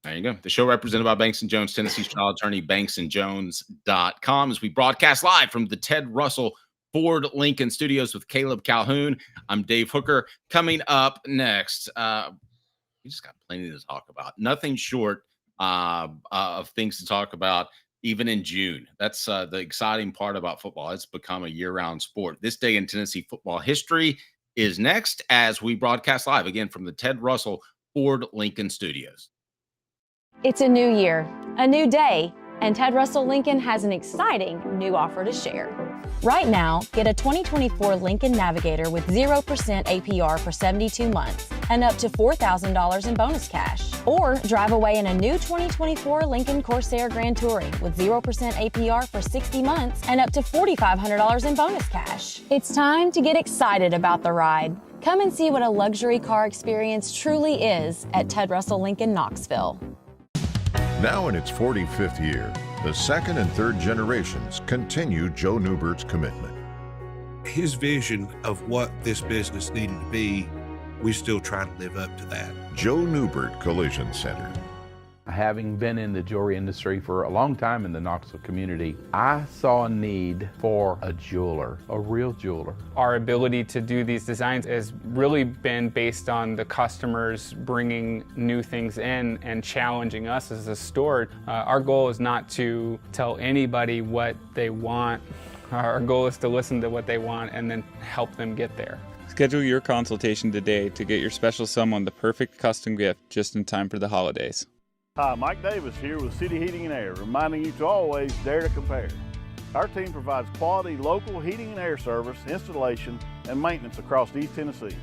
There you go. The show represented by Banks & Jones, Tennessee's trial attorney, banksandjones.com, as we broadcast live from the Ted Russell Ford Lincoln Studios with Caleb Calhoun. I'm Dave Hooker. Coming up next, we just got plenty to talk about. Nothing short of things to talk about, even in June. That's the exciting part about football. It's become a year-round sport. This day in Tennessee football history is next as we broadcast live again from the Ted Russell Ford Lincoln Studios. It's a new year, a new day, and Ted Russell Lincoln has an exciting new offer to share. Right now, get a 2024 Lincoln Navigator with 0% APR for 72 months and up to $4,000 in bonus cash. Or drive away in a new 2024 Lincoln Corsair Grand Touring with 0% APR for 60 months and up to $4,500 in bonus cash. It's time to get excited about the ride. Come and see what a luxury car experience truly is at Ted Russell Lincoln Knoxville. Now in its 45th year, the second and third generations continue Joe Neubert's commitment. His vision of what this business needed to be, we still try to live up to that. Joe Neubert Collision Center. Having been in the jewelry industry for a long time in the Knoxville community, I saw a need for a jeweler, a real jeweler. Our ability to do these designs has really been based on the customers bringing new things in and challenging us as a store. Our goal is not to tell anybody what they want. Our goal is to listen to what they want and then help them get there. Schedule your consultation today to get your special someone the perfect custom gift just in time for the holidays. Hi, Mike Davis here with City Heating and Air, reminding you to always dare to compare. Our team provides quality local heating and air service, installation, and maintenance across East Tennessee.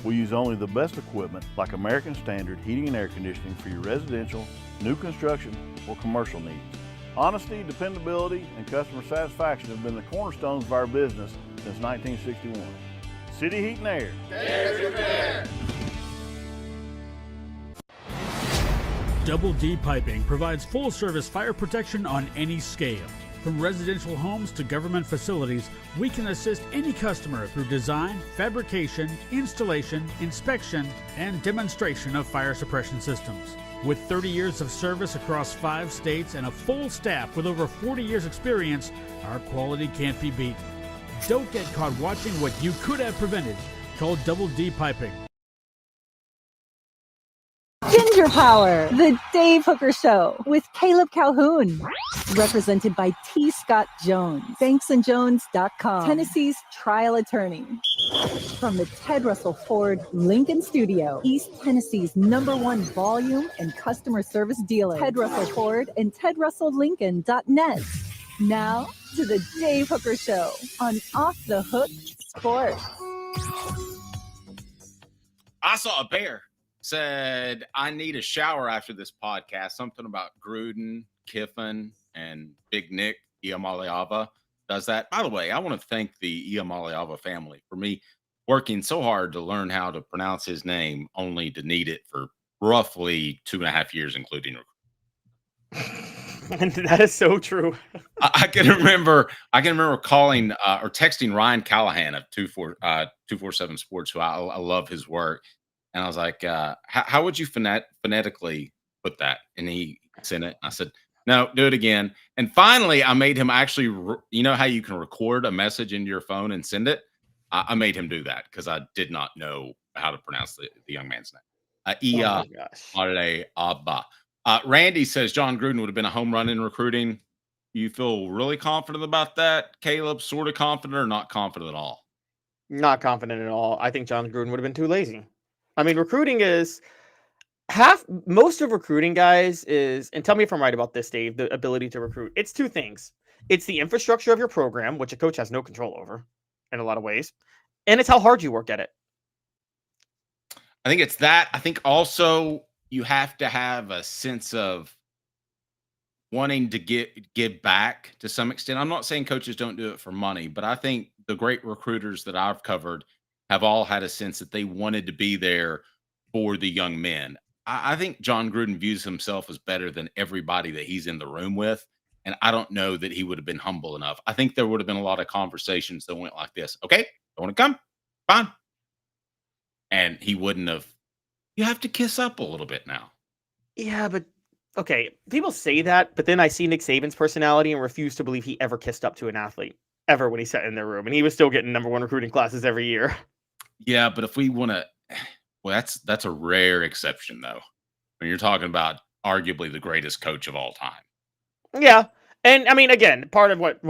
We use only the best equipment like American Standard heating and air conditioning for your residential, new construction, or commercial needs. Honesty, dependability, and customer satisfaction have been the cornerstones of our business since 1961. City Heat and Air. Dare to compare. Double D Piping provides full-service fire protection on any scale. From residential homes to government facilities, we can assist any customer through design, fabrication, installation, inspection, and demonstration of fire suppression systems. With 30 years of service across 5 states and a full staff with over 40 years experience, our quality can't be beaten. Don't get caught watching what you could have prevented. Call Double D Piping. Ginger Power, the Dave Hooker Show with Caleb Calhoun. Represented by T. Scott Jones, banksandjones.com, Tennessee's trial attorney. From the Ted Russell Ford Lincoln Studio, East Tennessee's #1 volume and customer service dealer, Ted Russell Ford and TedRussellLincoln.net. Now to the Dave Hooker Show on Off the Hook Sports. I saw a bear said, I need a shower after this podcast. Something about Gruden, Kiffin, and Big Nick Iamaleava does that. By the way, I want to thank the Iamaleava family for me working so hard to learn how to pronounce his name, only to need it for roughly 2.5 years, including And that is so true. I can remember calling or texting Ryan Callahan of 247 Sports, who I love his work. And I was like, how would you phonetically put that? And he sent it. I said, no, do it again. And finally, I made him actually, you know how you can record a message into your phone and send it? I made him do that because I did not know how to pronounce the young man's name. Iamaleava. Randy says John Gruden would have been a home run in recruiting. You feel really confident about that, Caleb? Sort of confident or not confident at all? Not confident at all. I think John Gruden would have been too lazy. I mean, recruiting is most of recruiting, guys, is, and tell me if I'm right about this, Dave, the ability to recruit. It's 2 things. It's the infrastructure of your program, which a coach has no control over in a lot of ways, and it's how hard you work at it. I think it's that. I think also you have to have a sense of wanting to give back to some extent. I'm not saying coaches don't do it for money, but I think the great recruiters that I've covered have all had a sense that they wanted to be there for the young men. I think John Gruden views himself as better than everybody that he's in the room with. And I don't know that he would have been humble enough. I think there would have been a lot of conversations that went like this. Okay, don't want to come? Fine. And he wouldn't have. You have to kiss up a little bit now. Yeah, but okay, people say that, but then I see Nick Saban's personality and refuse to believe he ever kissed up to an athlete ever when he sat in their room. And he was still getting #1 recruiting classes every year. Yeah, but if we want to, well, that's a rare exception, though. When you're talking about arguably the greatest coach of all time. Yeah, and I mean, again, part of what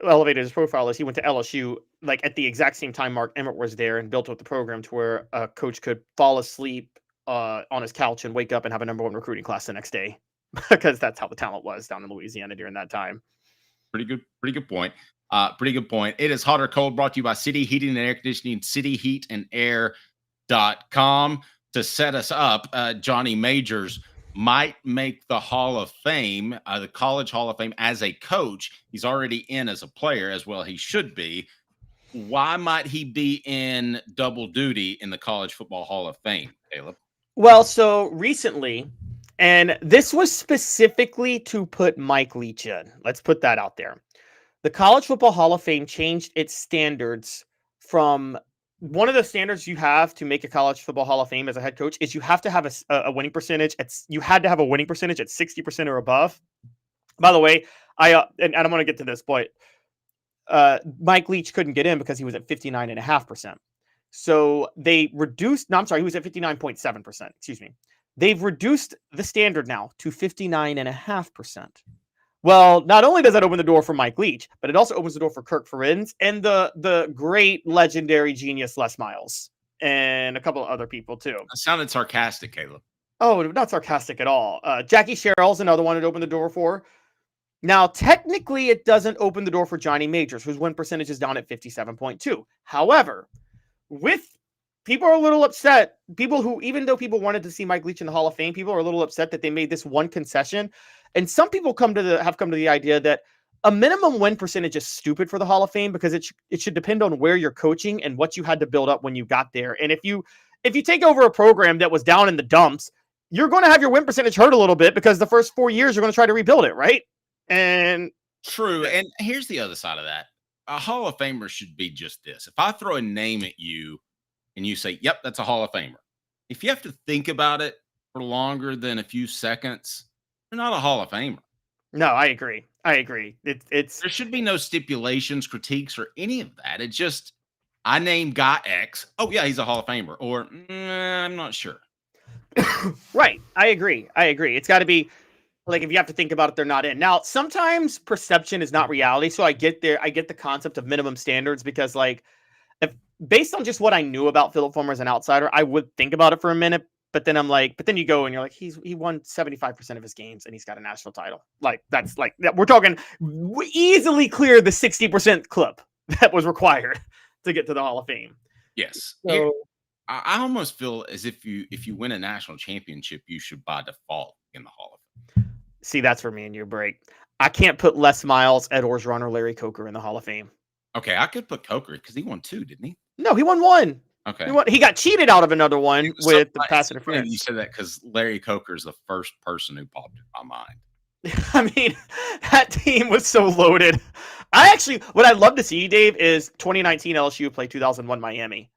elevated his profile is he went to LSU like at the exact same time Mark Emmert was there and built up the program to where a coach could fall asleep on his couch and wake up and have a #1 recruiting class the next day because that's how the talent was down in Louisiana during that time. Pretty good point. Pretty good point. It is Hot or Cold, brought to you by City Heating and Air Conditioning, cityheatandair.com. To set us up, Johnny Majors might make the Hall of Fame, the College Hall of Fame as a coach. He's already in as a player as well. He should be. Why might he be in double duty in the College Football Hall of Fame, Caleb? Well, so recently, and this was specifically to put Mike Leach in. Let's put that out there. The College Football Hall of Fame changed its standards from one of the standards you have to make a College Football Hall of Fame as a head coach is you have to have a winning percentage. You had to have a winning percentage at 60% or above. By the way, and I'm going to get to this, but Mike Leach couldn't get in because he was at 59.5%. So they reduced, he was at 59.7%. Excuse me. They've reduced the standard now to 59.5%. Well, not only does that open the door for Mike Leach, but it also opens the door for Kirk Ferentz and the great legendary genius Les Miles and a couple of other people too. That sounded sarcastic, Caleb. Oh, not sarcastic at all. Jackie Sherrill's another one it opened the door for. Now, technically, it doesn't open the door for Johnny Majors, whose win percentage is down at 57.2. However, people are a little upset. People who, even though people wanted to see Mike Leach in the Hall of Fame, people are a little upset that they made this one concession. And some people have come to the idea that a minimum win percentage is stupid for the Hall of Fame because it should depend on where you're coaching and what you had to build up when you got there. And if you take over a program that was down in the dumps, you're going to have your win percentage hurt a little bit because the first 4 years you're going to try to rebuild it, right? And true. And here's the other side of that. A Hall of Famer should be just this. If I throw a name at you and you say, yep, that's a Hall of Famer. If you have to think about it for longer than a few seconds, you're not a Hall of Famer. No, I agree. It's there should be no stipulations, critiques, or any of that. It's just I named guy X. Oh yeah, he's a Hall of Famer. Or I'm not sure. Right. I agree. It's got to be like, if you have to think about it, they're not in. Now, sometimes perception is not reality. So I get the concept of minimum standards because, like, if based on just what I knew about Philip Fulmer as an outsider, I would think about it for a minute. But then I'm like, but then you go and you're like, he won 75% of his games and he's got a national title. Like, that's like, we're talking easily clear the 60% clip that was required to get to the Hall of Fame. Yes. So, I almost feel as if you win a national championship, you should by default in the Hall of Fame. See, that's for me and you, Break. I can't put Les Miles, Ed Orgeron, or Larry Coker in the Hall of Fame. Okay, I could put Coker because he won 2, didn't he? No, he won 1. Okay. He got cheated out of another one with the pass interference. You said that because Larry Coker is the first person who popped in my mind. I mean, that team was so loaded. What I'd love to see, Dave, is 2019 LSU play 2001 Miami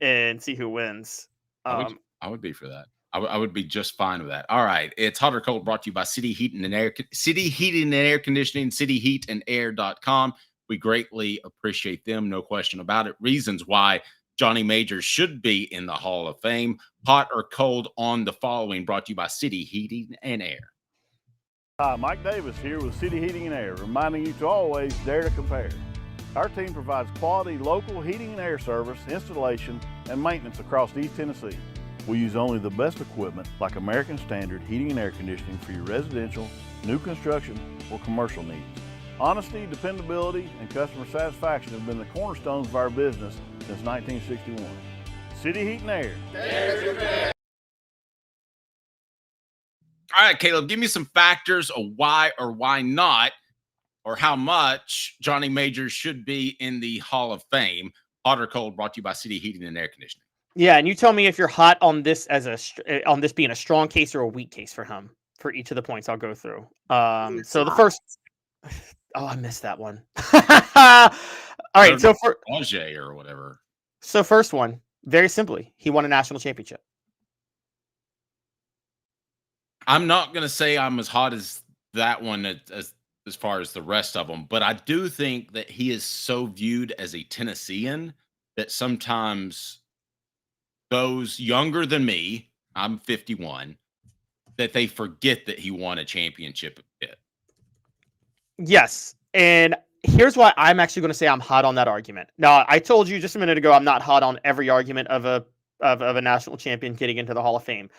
and see who wins. I would be for that. I would be just fine with that. All right. It's Hot or Cold brought to you by City Heating and Air Conditioning, cityheatandair.com. We greatly appreciate them. No question about it. Reasons why Johnny Majors should be in the Hall of Fame. Hot or cold on the following, brought to you by City Heating and Air. Hi, Mike Davis here with City Heating and Air, reminding you to always dare to compare. Our team provides quality local heating and air service, installation, and maintenance across East Tennessee. We use only the best equipment like American Standard Heating and Air Conditioning for your residential, new construction, or commercial needs. Honesty, dependability, and customer satisfaction have been the cornerstones of our business since 1961. City Heat and Air. All right, Caleb, give me some factors of why or why not, or how much Johnny Majors should be in the Hall of Fame. Hot or cold, brought to you by City Heating and Air Conditioning. Yeah, and you tell me if you're hot on this on this being a strong case or a weak case for him for each of the points I'll go through. So the first, I missed that one. All right, so for Ajay or whatever. So first one, very simply, he won a national championship. I'm not going to say I'm as hot as that one as far as the rest of them, but I do think that he is so viewed as a Tennessean that sometimes those younger than me, I'm 51, that they forget that he won a championship. Yes, and here's why I'm actually going to say I'm hot on that argument. Now, I told you just a minute ago I'm not hot on every argument of a national champion getting into the Hall of Fame,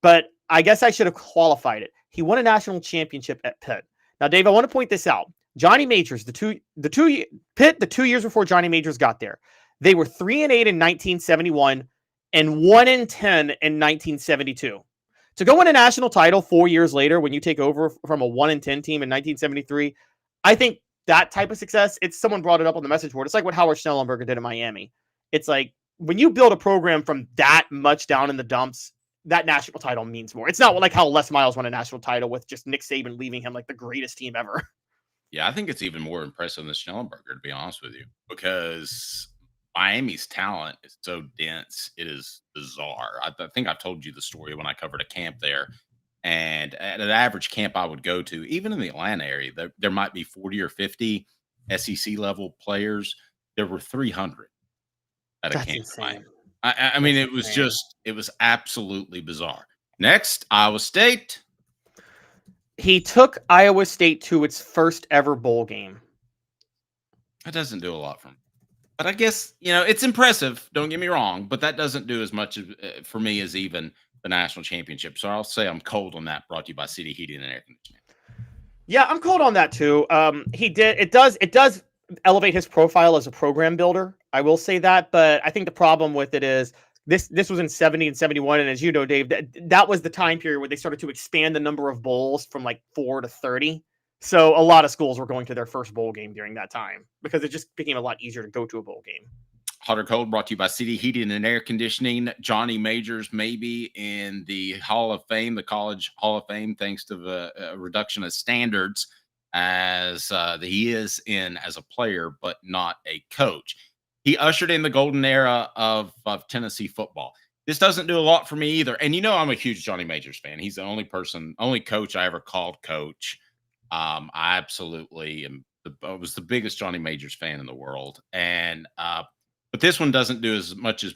but I guess I should have qualified it. He won a national championship at Pitt. Now, Dave, I want to point this out. Johnny Majors, the two years before Johnny Majors got there, they were 3-8 in 1971 and 1-10 in 1972. To go win a national title 4 years later, when you take over from a 1-10 team in 1973, I think that type of success. Someone brought it up on the message board. It's like what Howard Schnellenberger did in Miami. It's like when you build a program from that much down in the dumps, that national title means more. It's not like how Les Miles won a national title with just Nick Saban leaving him like the greatest team ever. Yeah, I think it's even more impressive than Schnellenberger, to be honest with you, because Miami's talent is so dense. It is bizarre. I think I've told you the story when I covered a camp there. And at an average camp I would go to, even in the Atlanta area, there might be 40 or 50 SEC level players. There were 300 at a camp. Insane. I mean, it was absolutely bizarre. Next, Iowa State. He took Iowa State to its first ever bowl game. That doesn't do a lot for me. But I guess, it's impressive. Don't get me wrong. But that doesn't do as much for me as even the national championship. So I'll say I'm cold on that, brought to you by City Heating and Air Conditioning. Yeah, I'm cold on that too. It does elevate his profile as a program builder. I will say that, but I think the problem with it is this was in 70 and 71. And as you know, Dave, that was the time period where they started to expand the number of bowls from like 4 to 30. So a lot of schools were going to their first bowl game during that time because it just became a lot easier to go to a bowl game. Hot or Cold brought to you by City Heating and Air Conditioning. Johnny Majors maybe in the Hall of Fame, the College Hall of Fame, thanks to the reduction of standards as he is in as a player, but not a coach. He ushered in the golden era of Tennessee football. This doesn't do a lot for me either. And I'm a huge Johnny Majors fan. He's the only coach I ever called coach. I absolutely I was the biggest Johnny Majors fan in the world. And but this one doesn't do as much as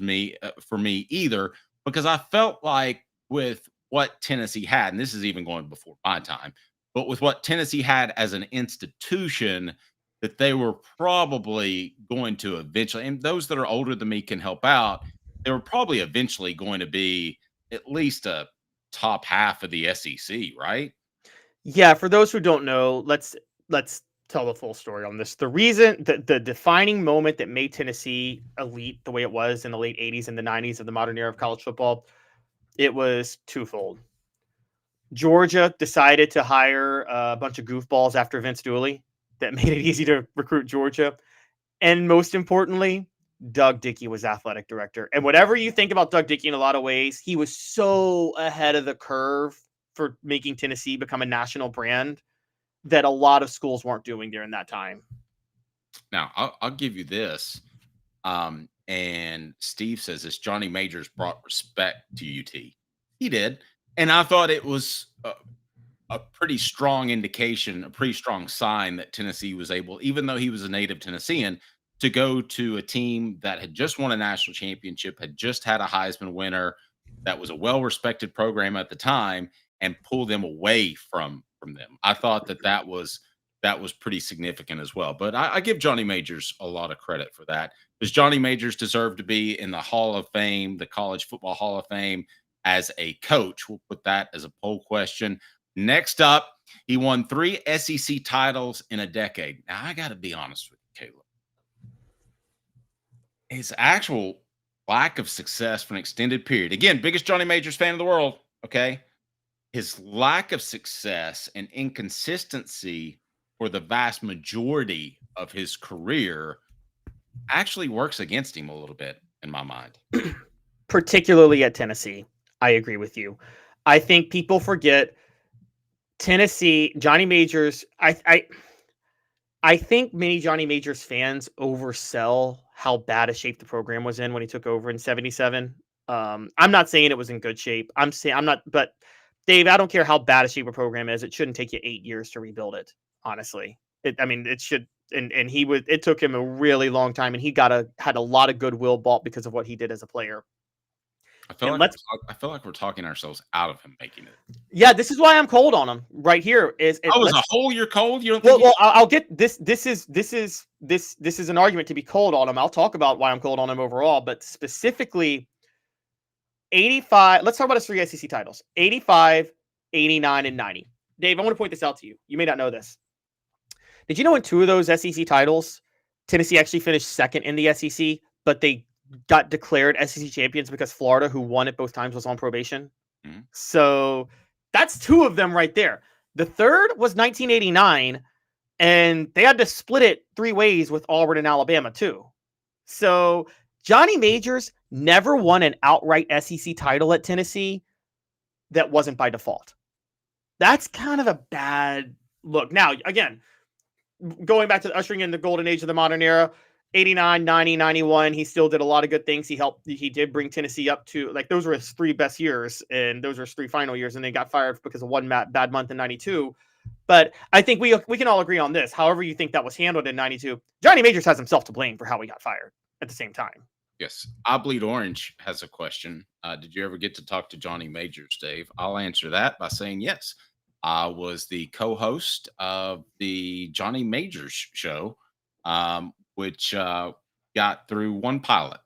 for me either, because I felt like with what Tennessee had, and this is even going before my time, but with what Tennessee had as an institution, that they were probably going to eventually, and those that are older than me can help out, they were probably eventually going to be at least a top half of the SEC, right? Yeah, for those who don't know, let's tell the full story on this. The reason the defining moment that made Tennessee elite the way it was in the late 80s and the 90s of the modern era of college football, it was twofold. Georgia decided to hire a bunch of goofballs after Vince Dooley that made it easy to recruit Georgia. And most importantly, Doug Dickey was athletic director. And whatever you think about Doug Dickey in a lot of ways, he was so ahead of the curve for making Tennessee become a national brand that a lot of schools weren't doing during that time. Now, I'll give you this. And Steve says this: Johnny Majors brought respect to UT. He did. And I thought it was a pretty strong indication, a pretty strong sign that Tennessee was able, even though he was a native Tennessean, to go to a team that had just won a national championship, had just had a Heisman winner, that was a well-respected program at the time, and pull them away from them. I thought that was pretty significant as well. But I give Johnny Majors a lot of credit for that. Does Johnny Majors deserve to be in the Hall of Fame, the College Football Hall of Fame, as a coach? We'll put that as a poll question. Next up, he won 3 SEC titles in a decade. Now, I got to be honest with you, Caleb. His actual lack of success for an extended period. Again, biggest Johnny Majors fan in the world, okay? His lack of success and inconsistency for the vast majority of his career actually works against him a little bit, in my mind. Particularly at Tennessee. I agree with you. I think people forget Tennessee, Johnny Majors. I think many Johnny Majors fans oversell how bad a shape the program was in when he took over in 77. I'm not saying it was in good shape. But Dave, I don't care how bad a shape a program is. It shouldn't take you 8 years to rebuild it. Honestly, it should. And it took him a really long time, and he had a lot of goodwill bought because of what he did as a player. I feel like we're talking ourselves out of him making it. Yeah, this is why I'm cold on him right here. As a whole, you're cold. You don't. Well, I'll get this. This is an argument to be cold on him. I'll talk about why I'm cold on him overall, but specifically 85. Let's talk about his 3 SEC titles: 85, 89, and 90. Dave, I want to point this out to you. You may not know this. Did you know in 2 of those SEC titles, Tennessee actually finished second in the SEC, but they got declared SEC champions because Florida, who won it both times, was on probation? Mm-hmm. So that's 2 of them right there. The third was 1989, and they had to split it 3 ways with Auburn and Alabama too. So Johnny Majors never won an outright SEC title at Tennessee that wasn't by default. That's kind of a bad look. Now, again, going back to ushering in the golden age of the modern era, 89, 90, 91, he still did a lot of good things. He did bring Tennessee up to, like, those were his 3 best years, and those were his 3 final years, and they got fired because of one bad month in 92. But I think we can all agree on this. However you think that was handled in 92, Johnny Majors has himself to blame for how he got fired at the same time. Yes. I Bleed Orange has a question. Did you ever get to talk to Johnny Majors, Dave? I'll answer that by saying yes. I was the co-host of the Johnny Majors show, which got through 1 pilot.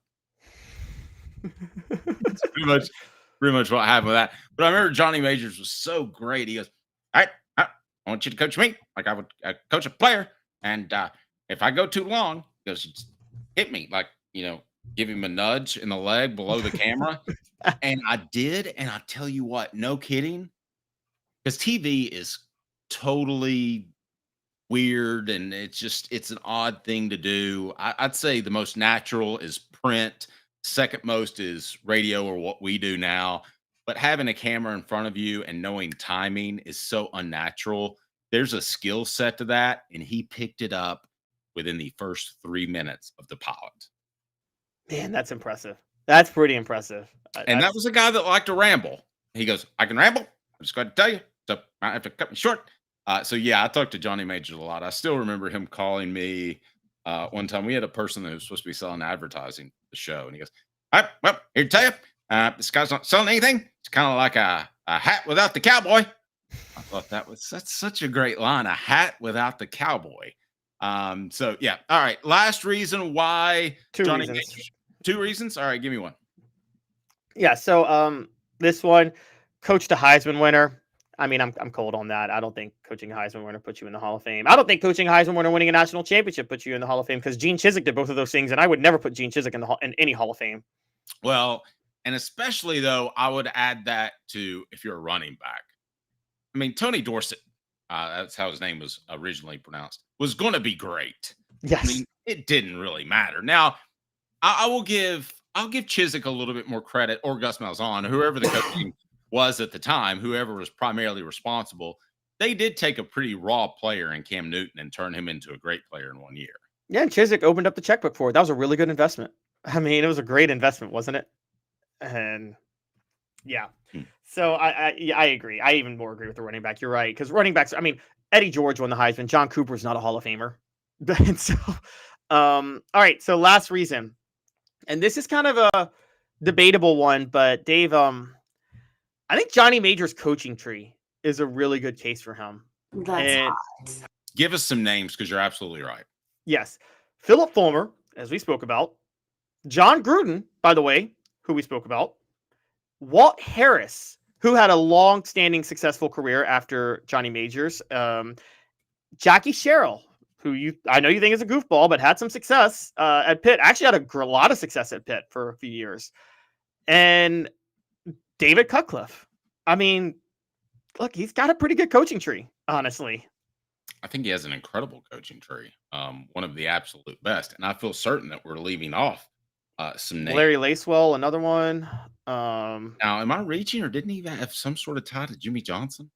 That's pretty much what happened with that. But I remember Johnny Majors was so great. He goes, all right, I want you to coach me like I would coach a player. And if I go too long, he goes, just hit me, like, give him a nudge in the leg below the camera. And I did. And I tell you what, no kidding, because TV is totally weird, and it's an odd thing to do. I'd say the most natural is print. Second most is radio or what we do now. But having a camera in front of you and knowing timing is so unnatural. There's a skill set to that, and he picked it up within the first 3 minutes of the pilot. Man, that's impressive. That's pretty impressive. And that was a guy that liked to ramble. He goes, I can ramble. I'm just going to tell you. So I have to cut me short. So yeah, I talked to Johnny Majors a lot. I still remember him calling me one time. We had a person that was supposed to be selling advertising for the show. And he goes, all right, well, here to tell you, this guy's not selling anything. It's kind of like a hat without the cowboy. I thought that's such a great line, a hat without the cowboy. So yeah. All right. Last reason why Johnny Majors. 2 reasons. All right. Give me one. Yeah. So this one, coached a Heisman winner. I mean, I'm cold on that. I don't think coaching a Heisman winner puts you in the Hall of Fame. I don't think coaching a Heisman winner winning a national championship puts you in the Hall of Fame, because Gene Chizik did both of those things, and I would never put Gene Chizik in any Hall of Fame. Well, and especially though, I would add that to if you're a running back. I mean, Tony Dorsett, that's how his name was originally pronounced, was going to be great. Yes. I mean, it didn't really matter. Now, I'll give Chizik a little bit more credit, or Gus Malzahn, whoever the coaching was at the time, whoever was primarily responsible. They did take a pretty raw player in Cam Newton and turn him into a great player in 1 year. Yeah, and Chizik opened up the checkbook for it. That was a really good investment. I mean, it was a great investment, wasn't it? And yeah. So I agree. I even more agree with the running back. You're right. Because running backs, I mean, Eddie George won the Heisman. John Cooper's not a Hall of Famer. And so, all right. So last reason, and this is kind of a debatable one, but Dave, I think Johnny Majors' coaching tree is a really good case for him. That's hot. Give us some names, because you're absolutely right. Yes. Philip Fulmer, as we spoke about. John Gruden, by the way, who we spoke about. Walt Harris, who had a long-standing successful career after Johnny Majors. Jackie Sherrill, who I know you think is a goofball, but had some success at Pitt. Actually had a lot of success at Pitt for a few years. And David Cutcliffe. I mean, look, he's got a pretty good coaching tree, honestly. I think he has an incredible coaching tree, one of the absolute best. And I feel certain that we're leaving off some names. Larry Lacewell, another one. Now, am I reaching, or didn't he have some sort of tie to Jimmy Johnson?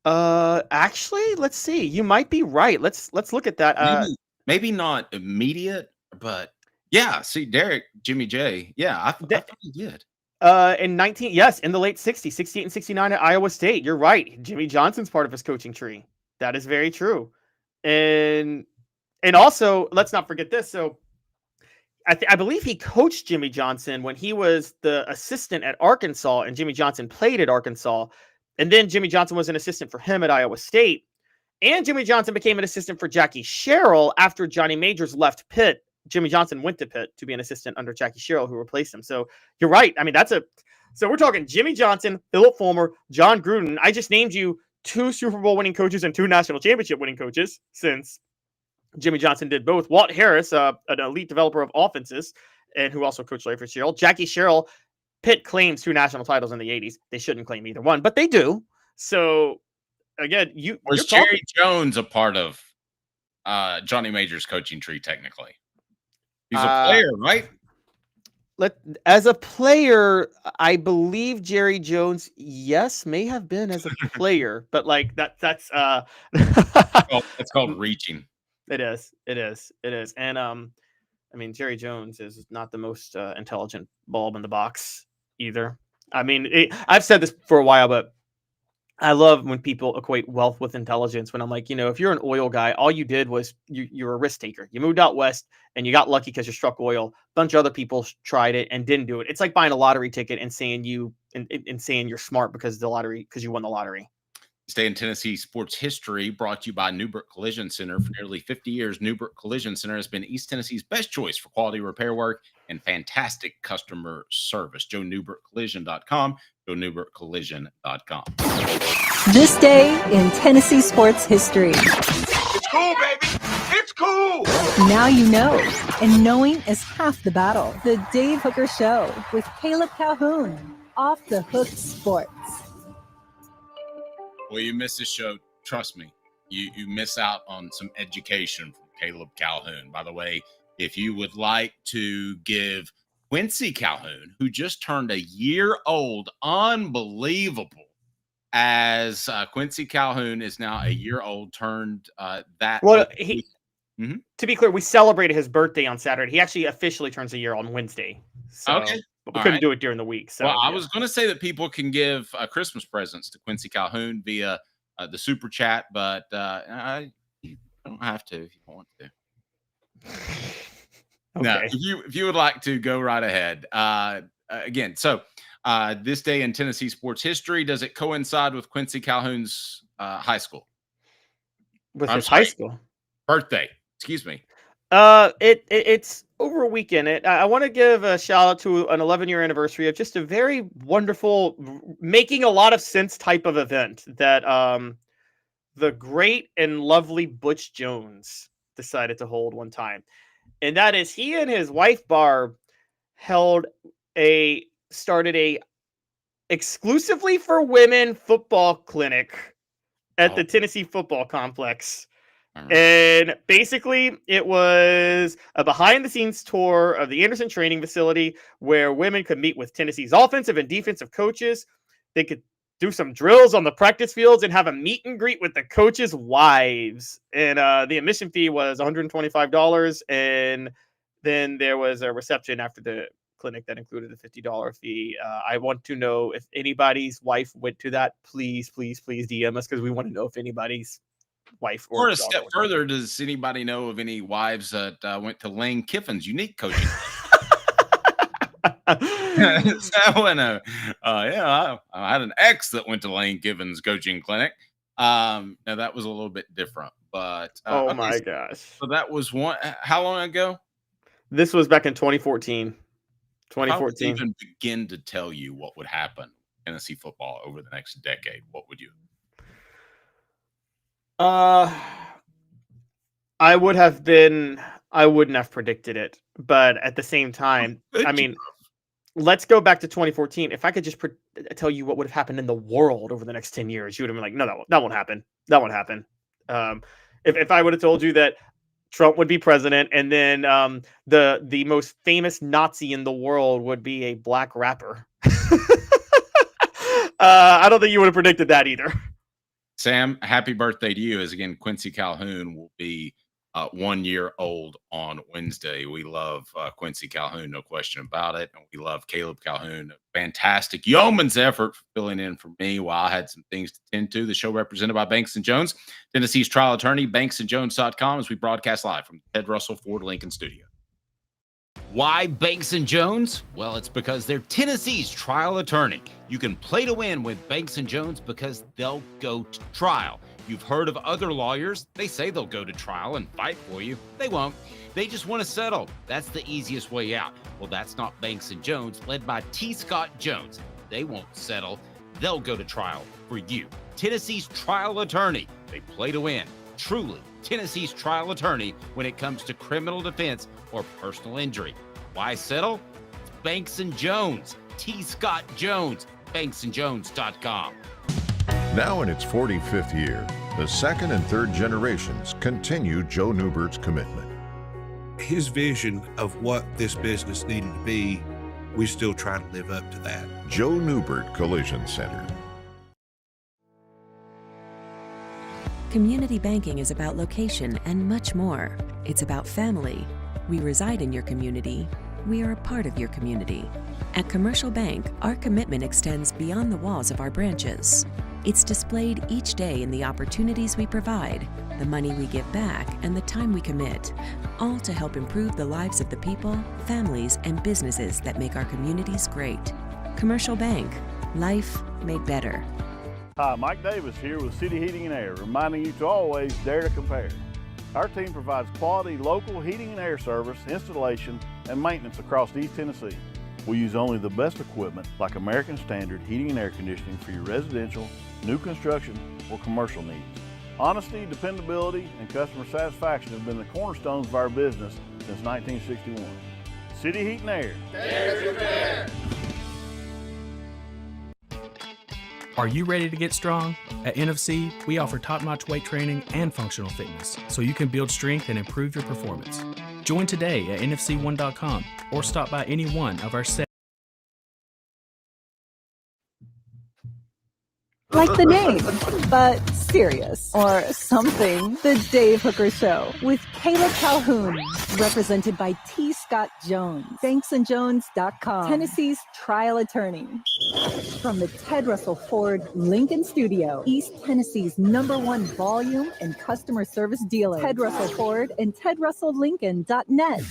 Actually, let's see. You might be right. Let's look at that. Maybe not immediate, but yeah. See, Derek, Jimmy J. Yeah, I thought he did. In the late 60s, 68 and 69 at Iowa State. You're right. Jimmy Johnson's part of his coaching tree. That is very true. And also, let's not forget this. So I believe he coached Jimmy Johnson when he was the assistant at Arkansas, and Jimmy Johnson played at Arkansas. And then Jimmy Johnson was an assistant for him at Iowa State. And Jimmy Johnson became an assistant for Jackie Sherrill after Johnny Majors left Pitt. Jimmy Johnson went to Pitt to be an assistant under Jackie Sherrill, who replaced him. So you're right. I mean, so we're talking Jimmy Johnson, Philip Fulmer, John Gruden. I just named you 2 Super Bowl winning coaches and 2 national championship winning coaches, since Jimmy Johnson did both. Walt Harris, an elite developer of offenses, and who also coached Larry Fitzgerald. Jackie Sherrill, Pitt claims 2 national titles in the 80s. They shouldn't claim either one, but they do. So again, was Jerry Jones a part of Johnny Majors' coaching tree? Technically, he's a player, right? As a player, I believe Jerry Jones, yes, may have been as a player, but like that's it's called reaching. It is. And I mean, Jerry Jones is not the most intelligent bulb in the box either. I mean, I've said this for a while, but I love when people equate wealth with intelligence. When I'm like, if you're an oil guy, all you did was you're a risk taker. You moved out west and you got lucky because you struck oil. A bunch of other people tried it and didn't do it. It's like buying a lottery ticket and saying saying you're smart because you won the lottery. Stay in Tennessee sports history, brought to you by Neubert Collision Center. For nearly 50 years, Neubert Collision Center has been East Tennessee's best choice for quality repair work and fantastic customer service. JoeNeubertCollision.com. JoeNeubertCollision.com. This day in Tennessee sports history. It's cool, baby. It's cool. Now you know, and knowing is half the battle. The Dave Hooker Show with Caleb Calhoun. Off the Hook Sports. Well, you miss this show, trust me. You miss out on some education from Caleb Calhoun. By the way, if you would like to give Quincy Calhoun, who just turned a year old, unbelievable, as Quincy Calhoun is now a year old, turned that. Well, to be clear, we celebrated his birthday on Saturday. He actually officially turns a year on Wednesday. So, Okay. but we couldn't do it during the week. So, well, I was going to say that people can give Christmas presents to Quincy Calhoun via the super chat, but you don't have to if you don't want to. Okay. No, if you would like to, go right ahead. Again, so this day in Tennessee sports history, does it coincide with Quincy Calhoun's high school? With his high school birthday? Excuse me. It's over a weekend. I want to give a shout out to an 11-year anniversary of just a very wonderful, making a lot of sense type of event that the great and lovely Butch Jones decided to hold one time. And that is he and his wife Barb started a exclusively for women football clinic at the Tennessee Football Complex. And basically it was a behind the scenes tour of the Anderson training facility where women could meet with Tennessee's offensive and defensive coaches. They could do some drills on the practice fields and have a meet and greet with the coaches' wives. And the admission fee was $125. And then there was a reception after the clinic that included a $50 fee. I want to know if anybody's wife went to that. Please DM us because we want to know if anybody's wife or a step further. Does anybody know of any wives that went to Lane Kiffin's unique coaching? I had an ex that went to Lane Kiffin's coaching clinic. Now that was a little bit different, but my gosh! So that was one. How long ago? This was back in 2014. 2014. How would even begin to tell you what would happen in Tennessee football over the next decade? What would you? I wouldn't have predicted it, but at the same time, I mean, let's go back to 2014. If I could just tell you what would have happened in the world over the next 10 years, you would have been like, no, that won't happen. That won't happen. If I would have told you that Trump would be president and then the most famous Nazi in the world would be a black rapper, I don't think you would have predicted that either. Sam, happy birthday to you. As again, Quincy Calhoun will be 1 year old on Wednesday. We love Quincy Calhoun, no question about it. And we love Caleb Calhoun. Fantastic yeoman's effort for filling in for me while I had some things to tend to. The show represented by Banks & Jones, Tennessee's trial attorney, banksandjones.com, as we broadcast live from the Ted Russell Ford Lincoln studio. Why Banks & Jones? Well, it's because they're Tennessee's trial attorney. You can play to win with Banks & Jones because they'll go to trial. You've heard of other lawyers. They say they'll go to trial and fight for you. They won't. They just want to settle. That's the easiest way out. Well, that's not Banks & Jones, led by T. Scott Jones. They won't settle. They'll go to trial for you. Tennessee's trial attorney. They play to win. Truly, Tennessee's trial attorney when it comes to criminal defense or personal injury. Why settle? It's Banks & Jones. T. Scott Jones. banksandjones.com. Now in its 45th year, the second and third generations continue Joe Neubert's commitment. His vision of what this business needed to be, we're still trying to live up to that. Joe Neubert Collision Center. Community banking is about location and much more. It's about family. We reside in your community. We are a part of your community. At Commercial Bank, our commitment extends beyond the walls of our branches. It's displayed each day in the opportunities we provide, the money we give back, and the time we commit, all to help improve the lives of the people, families, and businesses that make our communities great. Commercial Bank, life made better. Hi, Mike Davis here with City Heating and Air, reminding you to always dare to compare. Our team provides quality local heating and air service, installation, and maintenance across East Tennessee. We use only the best equipment like American Standard heating and air conditioning for your residential, new construction, or commercial needs. Honesty, dependability, and customer satisfaction have been the cornerstones of our business since 1961. City Heat and Air. Dare to compare. Are you ready to get strong? At NFC, we offer top-notch weight training and functional fitness, so you can build strength and improve your performance. Join today at nfc1.com or stop by any one of our Like the name, but serious or something. The Dave Hooker Show with Caleb Calhoun, represented by T. Scott Jones, banksandjones.com, Tennessee's trial attorney. From the Ted Russell Ford Lincoln Studio, East Tennessee's #1 volume and customer service dealer, Ted Russell Ford and TedRussellLincoln.net.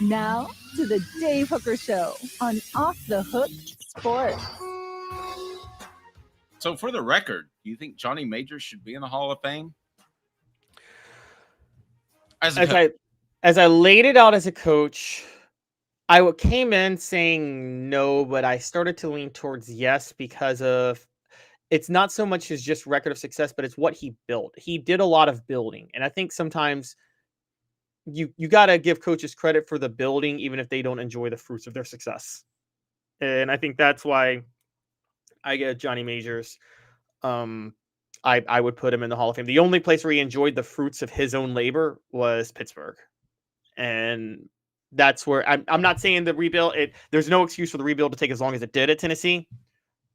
Now to the Dave Hooker Show on Off the Hook Sports. So for the record, do you think Johnny Majors should be in the Hall of Fame? As I laid it out as a coach, I came in saying no, but I started to lean towards yes because of it's not so much as just record of success, but it's what he built. He did a lot of building. And I think sometimes you got to give coaches credit for the building, even if they don't enjoy the fruits of their success. And I think that's why I get Johnny Majors. I would put him in the Hall of Fame. The only place where he enjoyed the fruits of his own labor was Pittsburgh. And that's where I'm not saying the rebuild. There's no excuse for the rebuild to take as long as it did at Tennessee,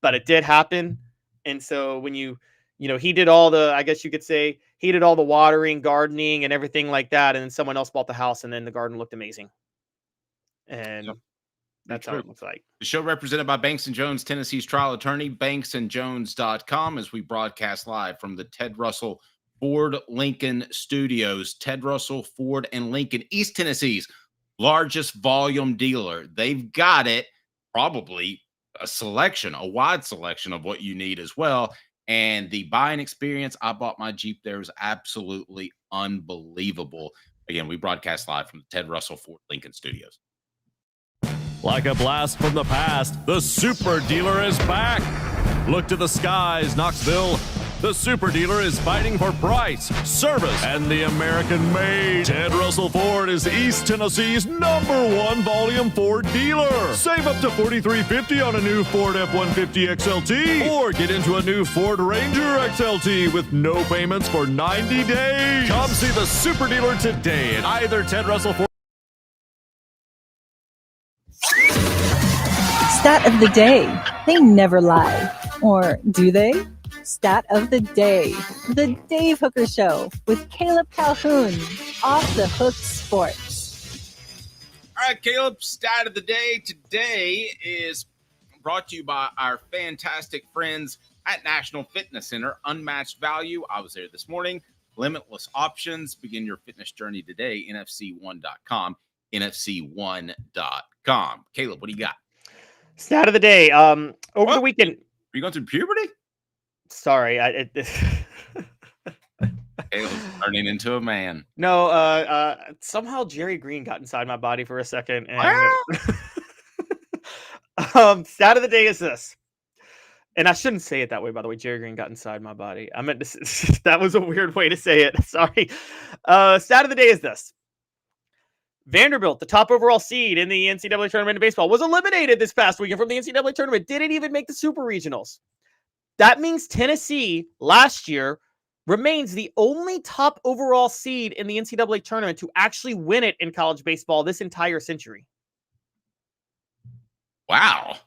but it did happen. And so when he did all the, I guess you could say he did all the watering, gardening and everything like that. And then someone else bought the house and then the garden looked amazing. And that's how it looks like. The show represented by Banks & Jones, Tennessee's trial attorney, banksandjones.com, as we broadcast live from the Ted Russell Ford Lincoln Studios. Ted Russell Ford and Lincoln, East Tennessee's largest volume dealer. They've got it, probably a wide selection of what you need as well. And the buying experience, I bought my Jeep there, is absolutely unbelievable. Again, we broadcast live from the Ted Russell Ford Lincoln Studios. Like a blast from the past, the Super Dealer is back. Look to the skies, Knoxville. The Super Dealer is fighting for price, service, and the American-made. Ted Russell Ford is East Tennessee's #1 volume Ford dealer. Save up to $4,350 on a new Ford F-150 XLT, or get into a new Ford Ranger XLT with no payments for 90 days. Come see the Super Dealer today at either Ted Russell Ford. Stat of the day. They never lie. Or do they? Stat of the day. The Dave Hooker Show with Caleb Calhoun. Off the Hook Sports. All right, Caleb, stat of the day today is brought to you by our fantastic friends at National Fitness Center. Unmatched value. I was there this morning. Limitless options. Begin your fitness journey today. NFC1.com. NFC1.com. Caleb, what do you got? Stat of the day. Over the weekend. Are you going through puberty? Sorry. Caleb's turning into a man. No, somehow Jerry Green got inside my body for a second. And stat of the day is this. And I shouldn't say it that way, by the way. Jerry Green got inside my body. I meant to, that was a weird way to say it. Sorry. Stat of the day is this. Vanderbilt, the top overall seed in the NCAA tournament in baseball, was eliminated this past weekend from the NCAA tournament. Didn't even make the super regionals. That means Tennessee last year remains the only top overall seed in the NCAA tournament to actually win it in college baseball this entire century. Wow.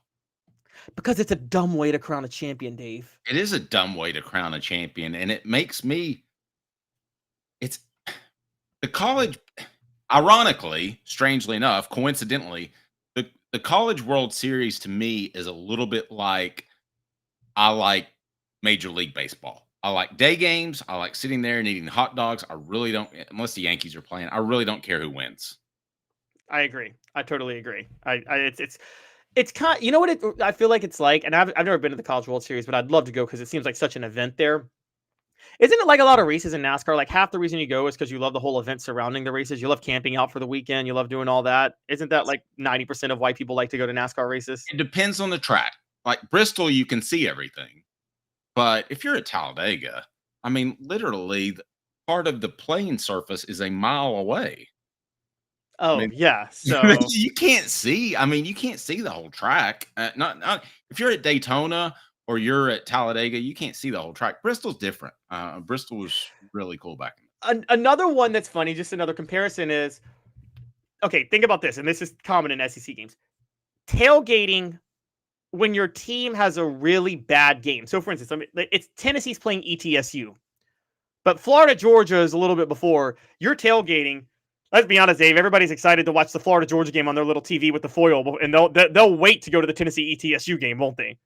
Because it's a dumb way to crown a champion, Dave. It is a dumb way to crown a champion, and it makes me... It's the college... Ironically, strangely enough, coincidentally, the College World Series to me is a little bit like I like Major League Baseball. I like day games. I like sitting there and eating hot dogs. I really don't, unless the Yankees are playing, I really don't care who wins. I agree. I totally agree. It's kind. You know what I feel like it's like, and I've never been to the College World Series, but I'd love to go because it seems like such an event there. Isn't it like a lot of races in NASCAR? Like half the reason you go is because you love the whole event surrounding the races. You love camping out for the weekend. You love doing all that. Isn't that like 90% of why people like to go to NASCAR races? It depends on the track. Like Bristol, you can see everything. But if you're at Talladega, I mean, literally part of the playing surface is a mile away. Oh, I mean, yeah. So you can't see. I mean, you can't see the whole track. Not if you're at Daytona or you're at Talladega, you can't see the whole track. Bristol's different. Bristol was really cool back then. Another one that's funny, just another comparison is okay, think about this, and this is common in SEC games. Tailgating when your team has a really bad game. So, for instance, it's Tennessee's playing ETSU, but Florida, Georgia is a little bit before. You're tailgating. Let's be honest, Dave. Everybody's excited to watch the Florida Georgia game on their little TV with the foil, and they'll wait to go to the Tennessee ETSU game, won't they?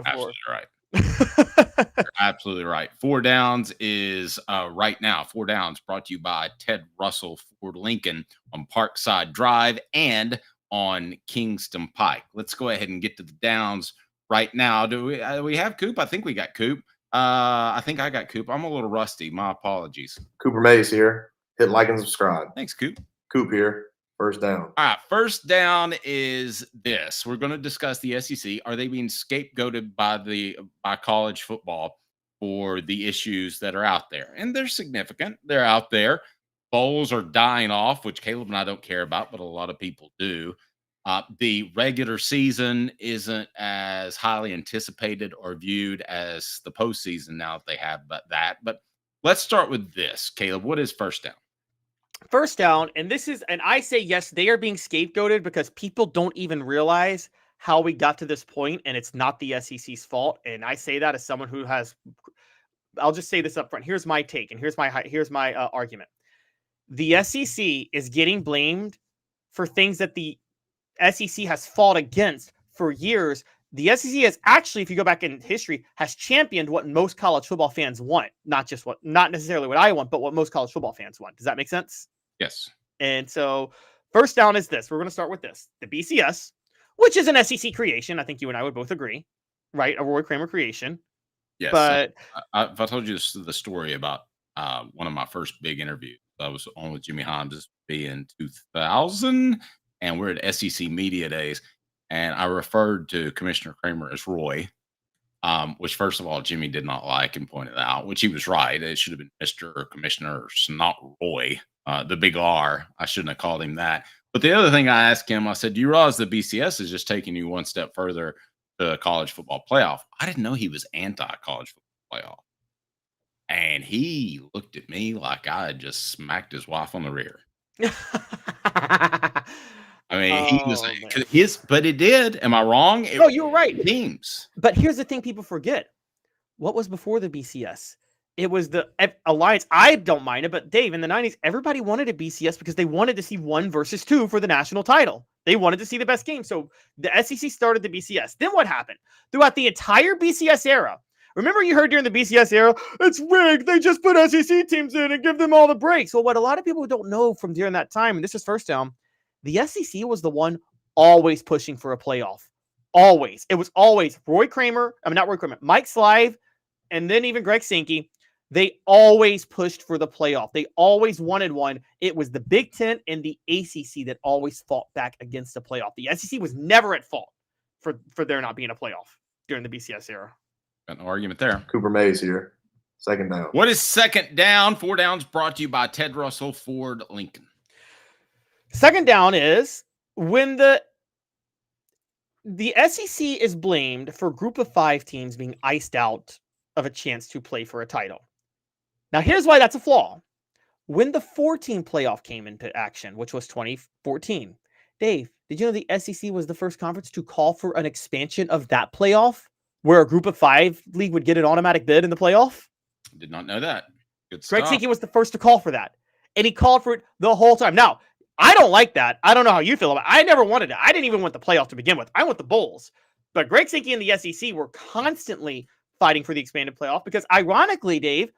Absolutely right. You're absolutely right. 4 Downs is right now. 4 Downs brought to you by Ted Russell Ford Lincoln on Parkside Drive and on Kingston Pike. Let's go ahead and get to the Downs right now. Do we have Coop? I think we got Coop. I think I got Coop. I'm a little rusty. My apologies. Cooper Mays here. Hit like and subscribe. Thanks, Coop. Coop here. First down. All right. First down is this. We're going to discuss the SEC. Are they being scapegoated by college football for the issues that are out there? And they're significant. They're out there. Bowls are dying off, which Caleb and I don't care about, but a lot of people do. The regular season isn't as highly anticipated or viewed as the postseason now that they have that. But let's start with this. Caleb, what is first down? First down, and I say yes, they are being scapegoated because people don't even realize how we got to this point, and it's not the SEC's fault. And I say that as someone who has, I'll just say this up front. Here's my take, and here's my argument. The SEC is getting blamed for things that the SEC has fought against for years. The SEC has actually, if you go back in history, has championed what most college football fans want. Not necessarily what I want, but what most college football fans want. Does that make sense? Yes. And so first down is this. We're going to start with this. The BCS, which is an SEC creation. I think you and I would both agree, right? A Roy Kramer creation. Yes. But if I told you the story about one of my first big interviews, I was on with Jimmy Haun in 2000, and we're at SEC Media Days, and I referred to Commissioner Kramer as Roy, which, first of all, Jimmy did not like and pointed out, which he was right. It should have been Mr. or Commissioner, not Roy, the big R. I shouldn't have called him that. But the other thing I asked him, I said, do you realize the BCS is just taking you one step further to college football playoff? I didn't know he was anti-college football playoff. And he looked at me like I had just smacked his wife on the rear. I mean, but it did. Am I wrong? No, you were right. Teams. But here's the thing people forget. What was before the BCS? It was the Alliance. I don't mind it, but Dave, in the 90s, everybody wanted a BCS because they wanted to see 1 versus 2 for the national title. They wanted to see the best game. So the SEC started the BCS. Then what happened? Throughout the entire BCS era, remember you heard during the BCS era, it's rigged. They just put SEC teams in and give them all the breaks. Well, what a lot of people don't know from during that time, and this is first down, the SEC was the one always pushing for a playoff. Always. It was always Mike Slive, and then even Greg Sankey. They always pushed for the playoff. They always wanted one. It was the Big Ten and the ACC that always fought back against the playoff. The SEC was never at fault for there not being a playoff during the BCS era. Got no argument there. Cooper Mays here. Second down. What is second down? 4 Downs brought to you by Ted Russell Ford Lincoln. Second down is when the SEC is blamed for group of 5 teams being iced out of a chance to play for a title. Now, here's why that's a flaw. When the 4-team playoff came into action, which was 2014, Dave, did you know the SEC was the first conference to call for an expansion of that playoff where a group of 5 league would get an automatic bid in the playoff? Did not know that. Good Greg stuff. Sankey was the first to call for that, and he called for it the whole time. Now, I don't like that. I don't know how you feel about it. I never wanted it. I didn't even want the playoff to begin with. I want the bowls. But Greg Sankey and the SEC were constantly fighting for the expanded playoff because, ironically, Dave,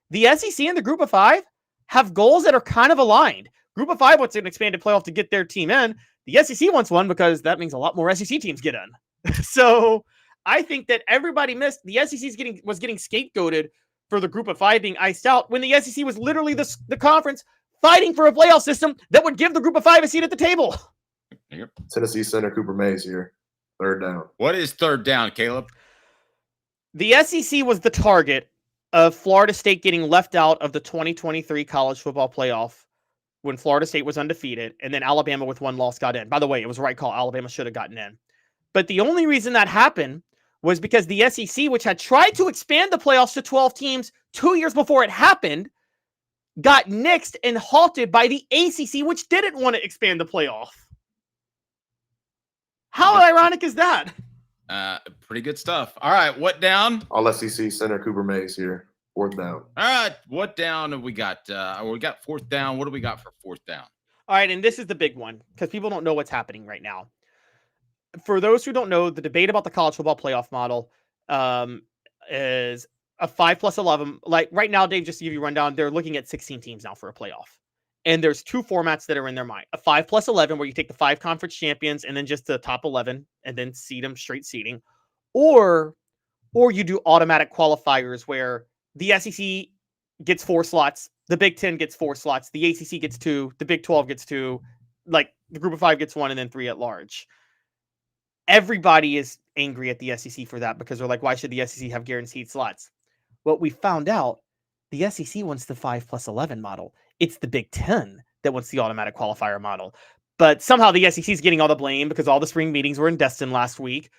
the SEC and the group of 5 have goals that are kind of aligned. Group of 5 wants an expanded playoff to get their team in. The SEC wants one because that means a lot more SEC teams get in. So I think that everybody missed. The SEC was getting scapegoated for the group of 5 being iced out when the SEC was literally the conference fighting for a playoff system that would give the group of 5 a seat at the table. Yep. Tennessee center Cooper Mays here. Third down. What is third down, Caleb? The SEC was the target of Florida State getting left out of the 2023 college football playoff when Florida State was undefeated, and then Alabama with 1 loss got in. By the way, it was the right call. Alabama should have gotten in. But the only reason that happened was because the SEC, which had tried to expand the playoffs to 12 teams 2 years before it happened, got nixed and halted by the ACC, which didn't want to expand the playoff. How ironic is that? Pretty good stuff. All right, what down? All SEC center Cooper Mays here. 4th down. All right, what down have we got? We got 4th down. What do we got for 4th down? All right, and this is the big one because people don't know what's happening right now. For those who don't know, the debate about the college football playoff model is a 5+11. Like right now, Dave, just to give you a rundown, they're looking at 16 teams now for a playoff. And there's 2 formats that are in their mind. A 5+11 where you take the 5 conference champions and then just the top 11 and then seed them straight seeding. Or you do automatic qualifiers where the SEC gets 4 slots, the Big Ten gets 4 slots, the ACC gets 2, the Big 12 gets 2, like the group of 5 gets 1, and then 3 at large. Everybody is angry at the SEC for that because they're like, why should the SEC have guaranteed slots? What we found out, the SEC wants the 5+11 model. It's the Big Ten that wants the automatic qualifier model. But somehow the SEC is getting all the blame because all the spring meetings were in Destin last week.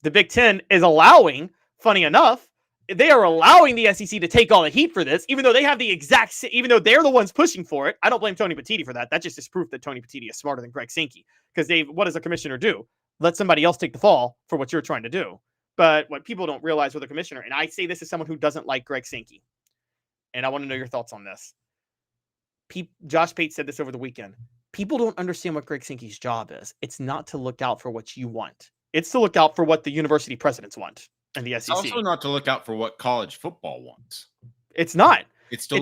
The Big Ten is allowing, funny enough, they are allowing the SEC to take all the heat for this, even though they have the exact, even though they're the ones pushing for it. I don't blame Tony Petitti for that. That just is proof that Tony Petitti is smarter than Greg Sankey. Because what does a commissioner do? Let somebody else take the fall for what you're trying to do. But what people don't realize with a commissioner, and I say this as someone who doesn't like Greg Sankey, and I want to know your thoughts on this. Josh Pate said this over the weekend. People don't understand what Greg Sankey's job is. It's not to look out for what you want. It's to look out for what the university presidents want and the SEC. Also not to look out for what college football wants. It's not. It's to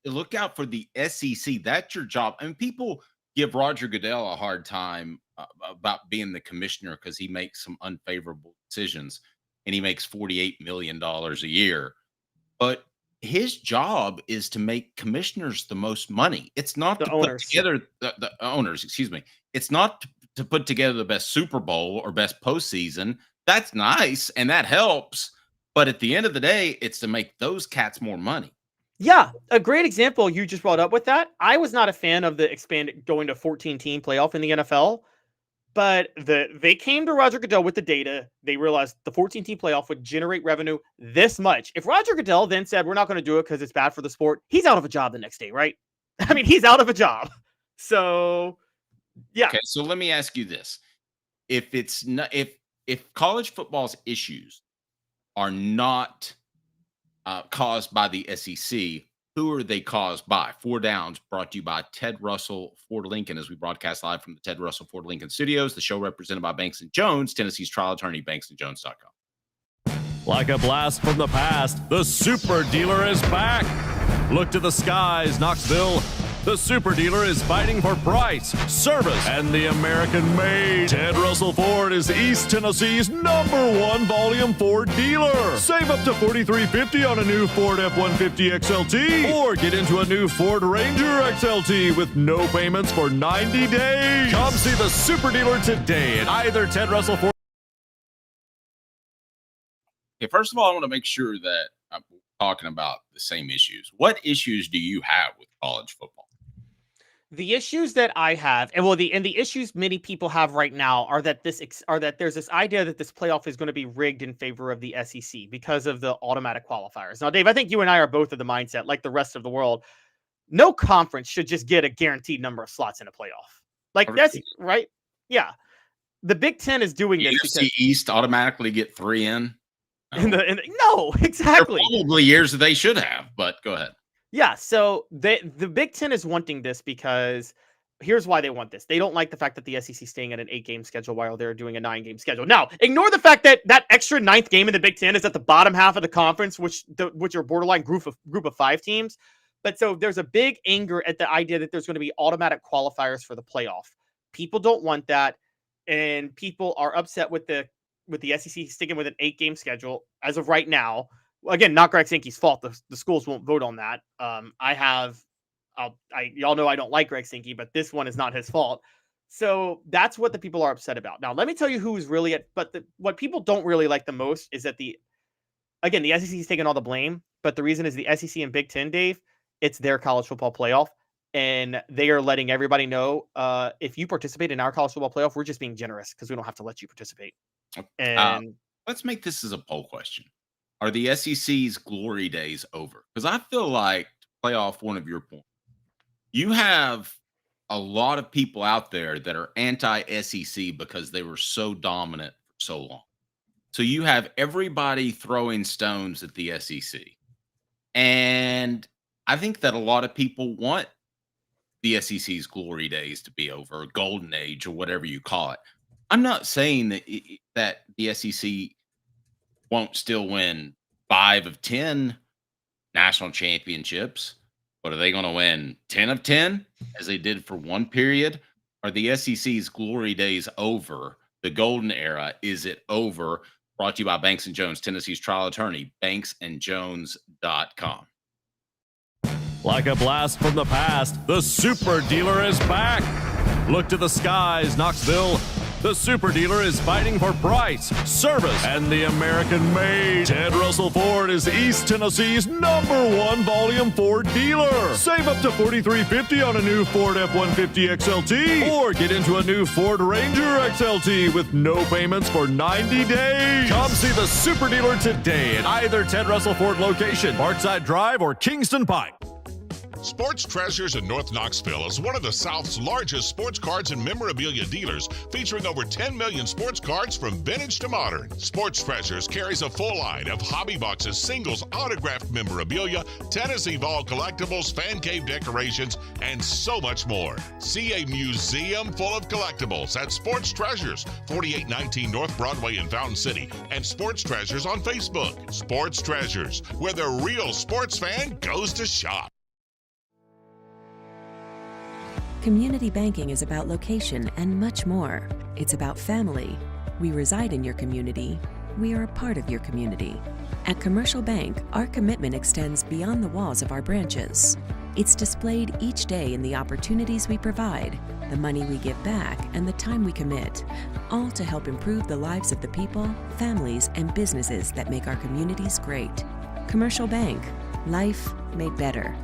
look out for the SEC. That's your job. I mean, people give Roger Goodell a hard time about being the commissioner because he makes some unfavorable decisions and he makes $48 million a year. But his job is to make commissioners the most money. It's not to put together the owners, excuse me. It's not to put together the best Super Bowl or best postseason. That's nice and that helps. But at the end of the day, it's to make those cats more money. Yeah, a great example you just brought up with that. I was not a fan of the expanded going to 14-team playoff in the NFL, but they came to Roger Goodell with the data. They realized the 14-team playoff would generate revenue this much. If Roger Goodell then said, we're not going to do it because it's bad for the sport, he's out of a job the next day, right? I mean, he's out of a job. So, yeah. Okay, so let me ask you this. If it's not, if college football's issues are not caused by the SEC, who are they caused by? 4 Downs brought to you by Ted Russell Ford Lincoln as we broadcast live from the Ted Russell Ford Lincoln studios. The show represented by Banks & Jones, Tennessee's trial attorney, banksandjones.com. Like a blast from the past, the Super Dealer is back. Look to the skies, Knoxville. The Super Dealer is fighting for price, service, and the American-made. Ted Russell Ford is East Tennessee's #1 volume Ford dealer. Save up to $4,350 on a new Ford F-150 XLT, or get into a new Ford Ranger XLT with no payments for 90 days. Come see the Super Dealer today at either Ted Russell Ford. Okay, first of all, I want to make sure that I'm talking about the same issues. What issues do you have with college football? The issues that I have, and the issues many people have right now are that there's this idea that this playoff is going to be rigged in favor of the SEC because of the automatic qualifiers. Now, Dave, I think you and I are both of the mindset, like the rest of the world, no conference should just get a guaranteed number of slots in a playoff. Like that's right. Yeah. The Big Ten is doing this because East automatically get 3 in. No, exactly. There are probably years that they should have, but go ahead. Yeah, so the Big Ten is wanting this because here's why they want this. They don't like the fact that the SEC is staying at an 8-game schedule while they're doing a 9-game schedule. Now, ignore the fact that that extra 9th game in the Big Ten is at the bottom half of the conference, which are borderline group of 5 teams. But so there's a big anger at the idea that there's going to be automatic qualifiers for the playoff. People don't want that, and people are upset with the SEC sticking with an 8-game schedule as of right now. Again, not Greg Sankey's fault. The schools won't vote on that. Y'all know I don't like Greg Sankey, but this one is not his fault. So that's what the people are upset about. Now, let me tell you who's really what people don't really like the most is that the SEC is taking all the blame, but the reason is the SEC and Big Ten, Dave, it's their college football playoff, and they are letting everybody know if you participate in our college football playoff, we're just being generous because we don't have to let you participate. And let's make this as a poll question. Are the SEC's glory days over? Because I feel like to play off one of your points. You have a lot of people out there that are anti-SEC because they were so dominant for so long. So you have everybody throwing stones at the SEC. And I think that a lot of people want the SEC's glory days to be over, or golden age, or whatever you call it. I'm not saying that the SEC won't still win 5 of 10 national championships, but are they going to win 10 of 10 as they did for one period? Are the SEC's glory days over? The golden era, is it over? Brought to you by Banks & Jones, Tennessee's trial attorney, banksandjones.com. Like a blast from the past, the Super Dealer is back. Look to the skies, Knoxville. The Super Dealer is fighting for price, service, and the American-made. Ted Russell Ford is East Tennessee's #1 volume Ford dealer. Save up to $4,350 on a new Ford F-150 XLT, or get into a new Ford Ranger XLT with no payments for 90 days. Come see the Super Dealer today at either Ted Russell Ford location, Parkside Drive, or Kingston Pike. Sports Treasures in North Knoxville is one of the South's largest sports cards and memorabilia dealers, featuring over 10 million sports cards from vintage to modern. Sports Treasures carries a full line of hobby boxes, singles, autographed memorabilia, Tennessee Vol collectibles, fan cave decorations, and so much more. See a museum full of collectibles at Sports Treasures, 4819 North Broadway in Fountain City, and Sports Treasures on Facebook. Sports Treasures, where the real sports fan goes to shop. Community banking is about location and much more. It's about family. We reside in your community. We are a part of your community. At Commercial Bank, our commitment extends beyond the walls of our branches. It's displayed each day in the opportunities we provide, the money we give back, and the time we commit, all to help improve the lives of the people, families, and businesses that make our communities great. Commercial Bank, life made better.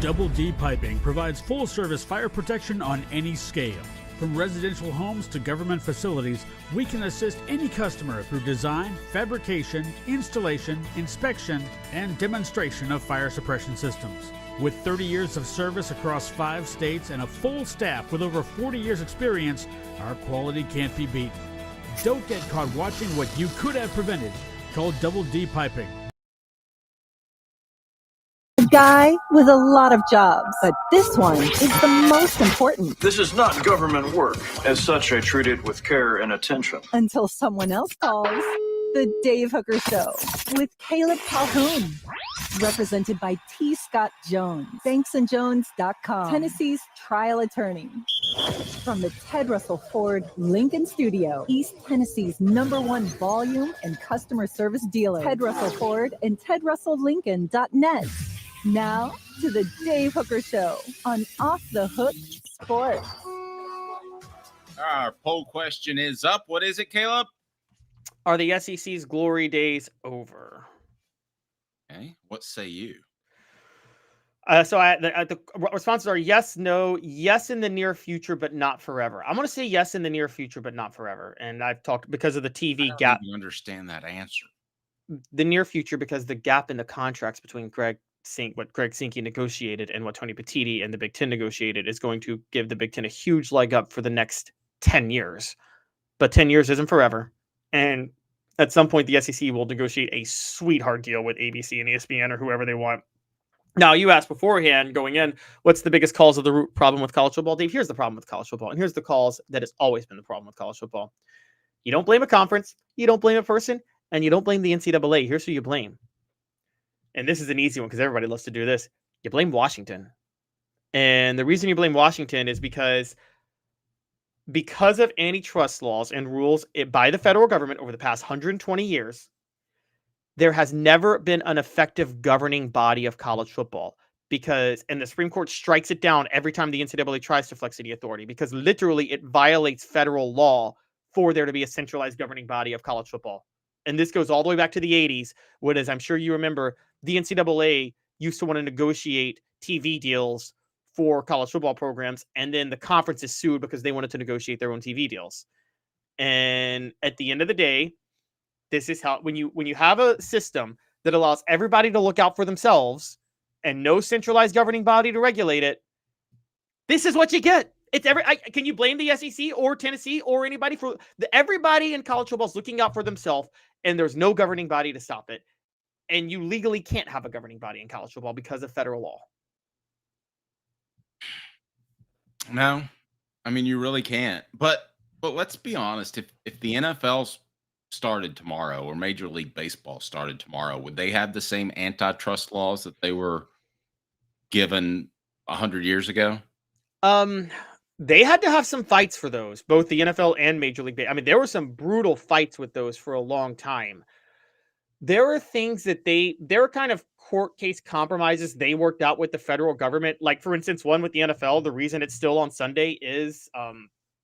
Double D Piping provides full-service fire protection on any scale. From residential homes to government facilities, we can assist any customer through design, fabrication, installation, inspection, and demonstration of fire suppression systems. With 30 years of service across 5 states and a full staff with over 40 years experience, our quality can't be beaten. Don't get caught watching what you could have prevented. Call Double D Piping. Guy with a lot of jobs, but this one is the most important. This is not government work. As such, I treat it with care and attention. Until someone else calls. The Dave Hooker Show with Caleb Calhoun. Represented by T. Scott Jones. Banksandjones.com. Tennessee's trial attorney. From the Ted Russell Ford Lincoln Studio, East Tennessee's #1 volume and customer service dealer. Ted Russell Ford and TedRussellLincoln.net. Now to the Dave Hooker Show on Off the Hook Sports. Our poll question is up. What is it, Caleb? Are the SEC's glory days over? Okay. What say you? The responses are yes, no, yes in the near future, but not forever. I'm going to say yes in the near future, but not forever. And I've talked because of the TV gap. You understand that answer? The near future, because the gap in the contracts between what Greg Sinke negotiated and what Tony Petitti and the Big Ten negotiated is going to give the Big Ten a huge leg up for the next 10 years. But 10 years isn't forever. And at some point, the SEC will negotiate a sweetheart deal with ABC and ESPN or whoever they want. Now, you asked beforehand going in, what's the biggest cause of the root problem with college football? Dave, here's the problem with college football. And here's the cause that has always been the problem with college football. You don't blame a conference. You don't blame a person. And you don't blame the NCAA. Here's who you blame. And this is an easy one because everybody loves to do this. You blame Washington. And the reason you blame Washington is because of antitrust laws and rules by the federal government over the past 120 years, there has never been an effective governing body of college football and the Supreme Court strikes it down every time the NCAA tries to flex city authority because literally it violates federal law for there to be a centralized governing body of college football. And this goes all the way back to the 80s, when, as I'm sure you remember, the NCAA used to want to negotiate TV deals for college football programs, and then the conferences sued because they wanted to negotiate their own TV deals. And at the end of the day, this is how when you have a system that allows everybody to look out for themselves and no centralized governing body to regulate it, this is what you get. It's can you blame the SEC or Tennessee or anybody for everybody in college football is looking out for themselves, and there's no governing body to stop it. And you legally can't have a governing body in college football because of federal law. No, I mean, you really can't. But let's be honest. If the NFL started tomorrow or Major League Baseball started tomorrow, would they have the same antitrust laws that they were given 100 years ago? They had to have some fights for those, both the NFL and Major League Baseball. I mean, there were some brutal fights with those for a long time. There are things that there are kind of court case compromises they worked out with the federal government. Like, for instance, one with the NFL, the reason it's still on Sunday is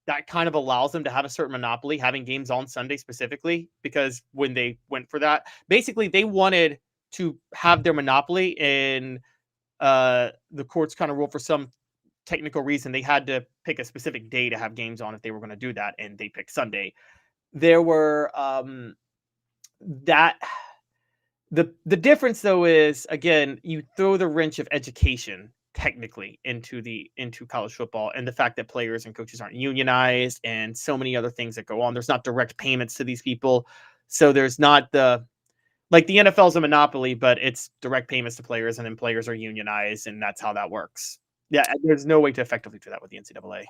that kind of allows them to have a certain monopoly, having games on Sunday specifically, because when they went for that, basically they wanted to have their monopoly, and the courts kind of ruled for some technical reason they had to pick a specific day to have games on if they were going to do that, and they picked Sunday. There were the difference though is, again, you throw the wrench of education technically into college football, and the fact that players and coaches aren't unionized and so many other things that go on. There's not direct payments to these people, so there's not the NFL is a monopoly, but it's direct payments to players, and then players are unionized, and that's how that works. Yeah, there's no way to effectively do that with the NCAA.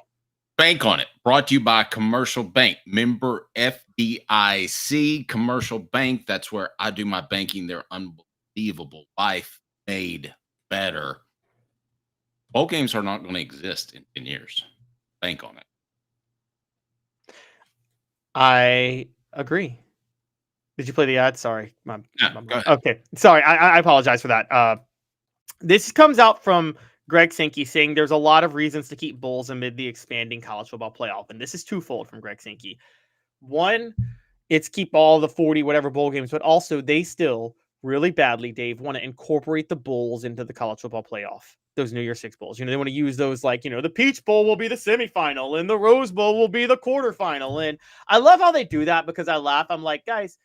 Bank on it. Brought to you by Commercial Bank. Member FDIC. Commercial Bank. That's where I do my banking. They're unbelievable. Life made better. Bowl games are not going to exist in 10 years. Bank on it. I agree. Did you play the ad? Sorry. Go ahead. Okay. Sorry. I apologize for that. This comes out from Greg Sankey saying there's a lot of reasons to keep bowls amid the expanding college football playoff. And this is twofold from Greg Sankey. One, it's keep all the 40 whatever bowl games, but also they still really badly, Dave, want to incorporate the bowls into the college football playoff. Those New Year's Six bowls. They want to use those, like, the Peach Bowl will be the semifinal and the Rose Bowl will be the quarterfinal. And I love how they do that, because I laugh. I'm like, guys,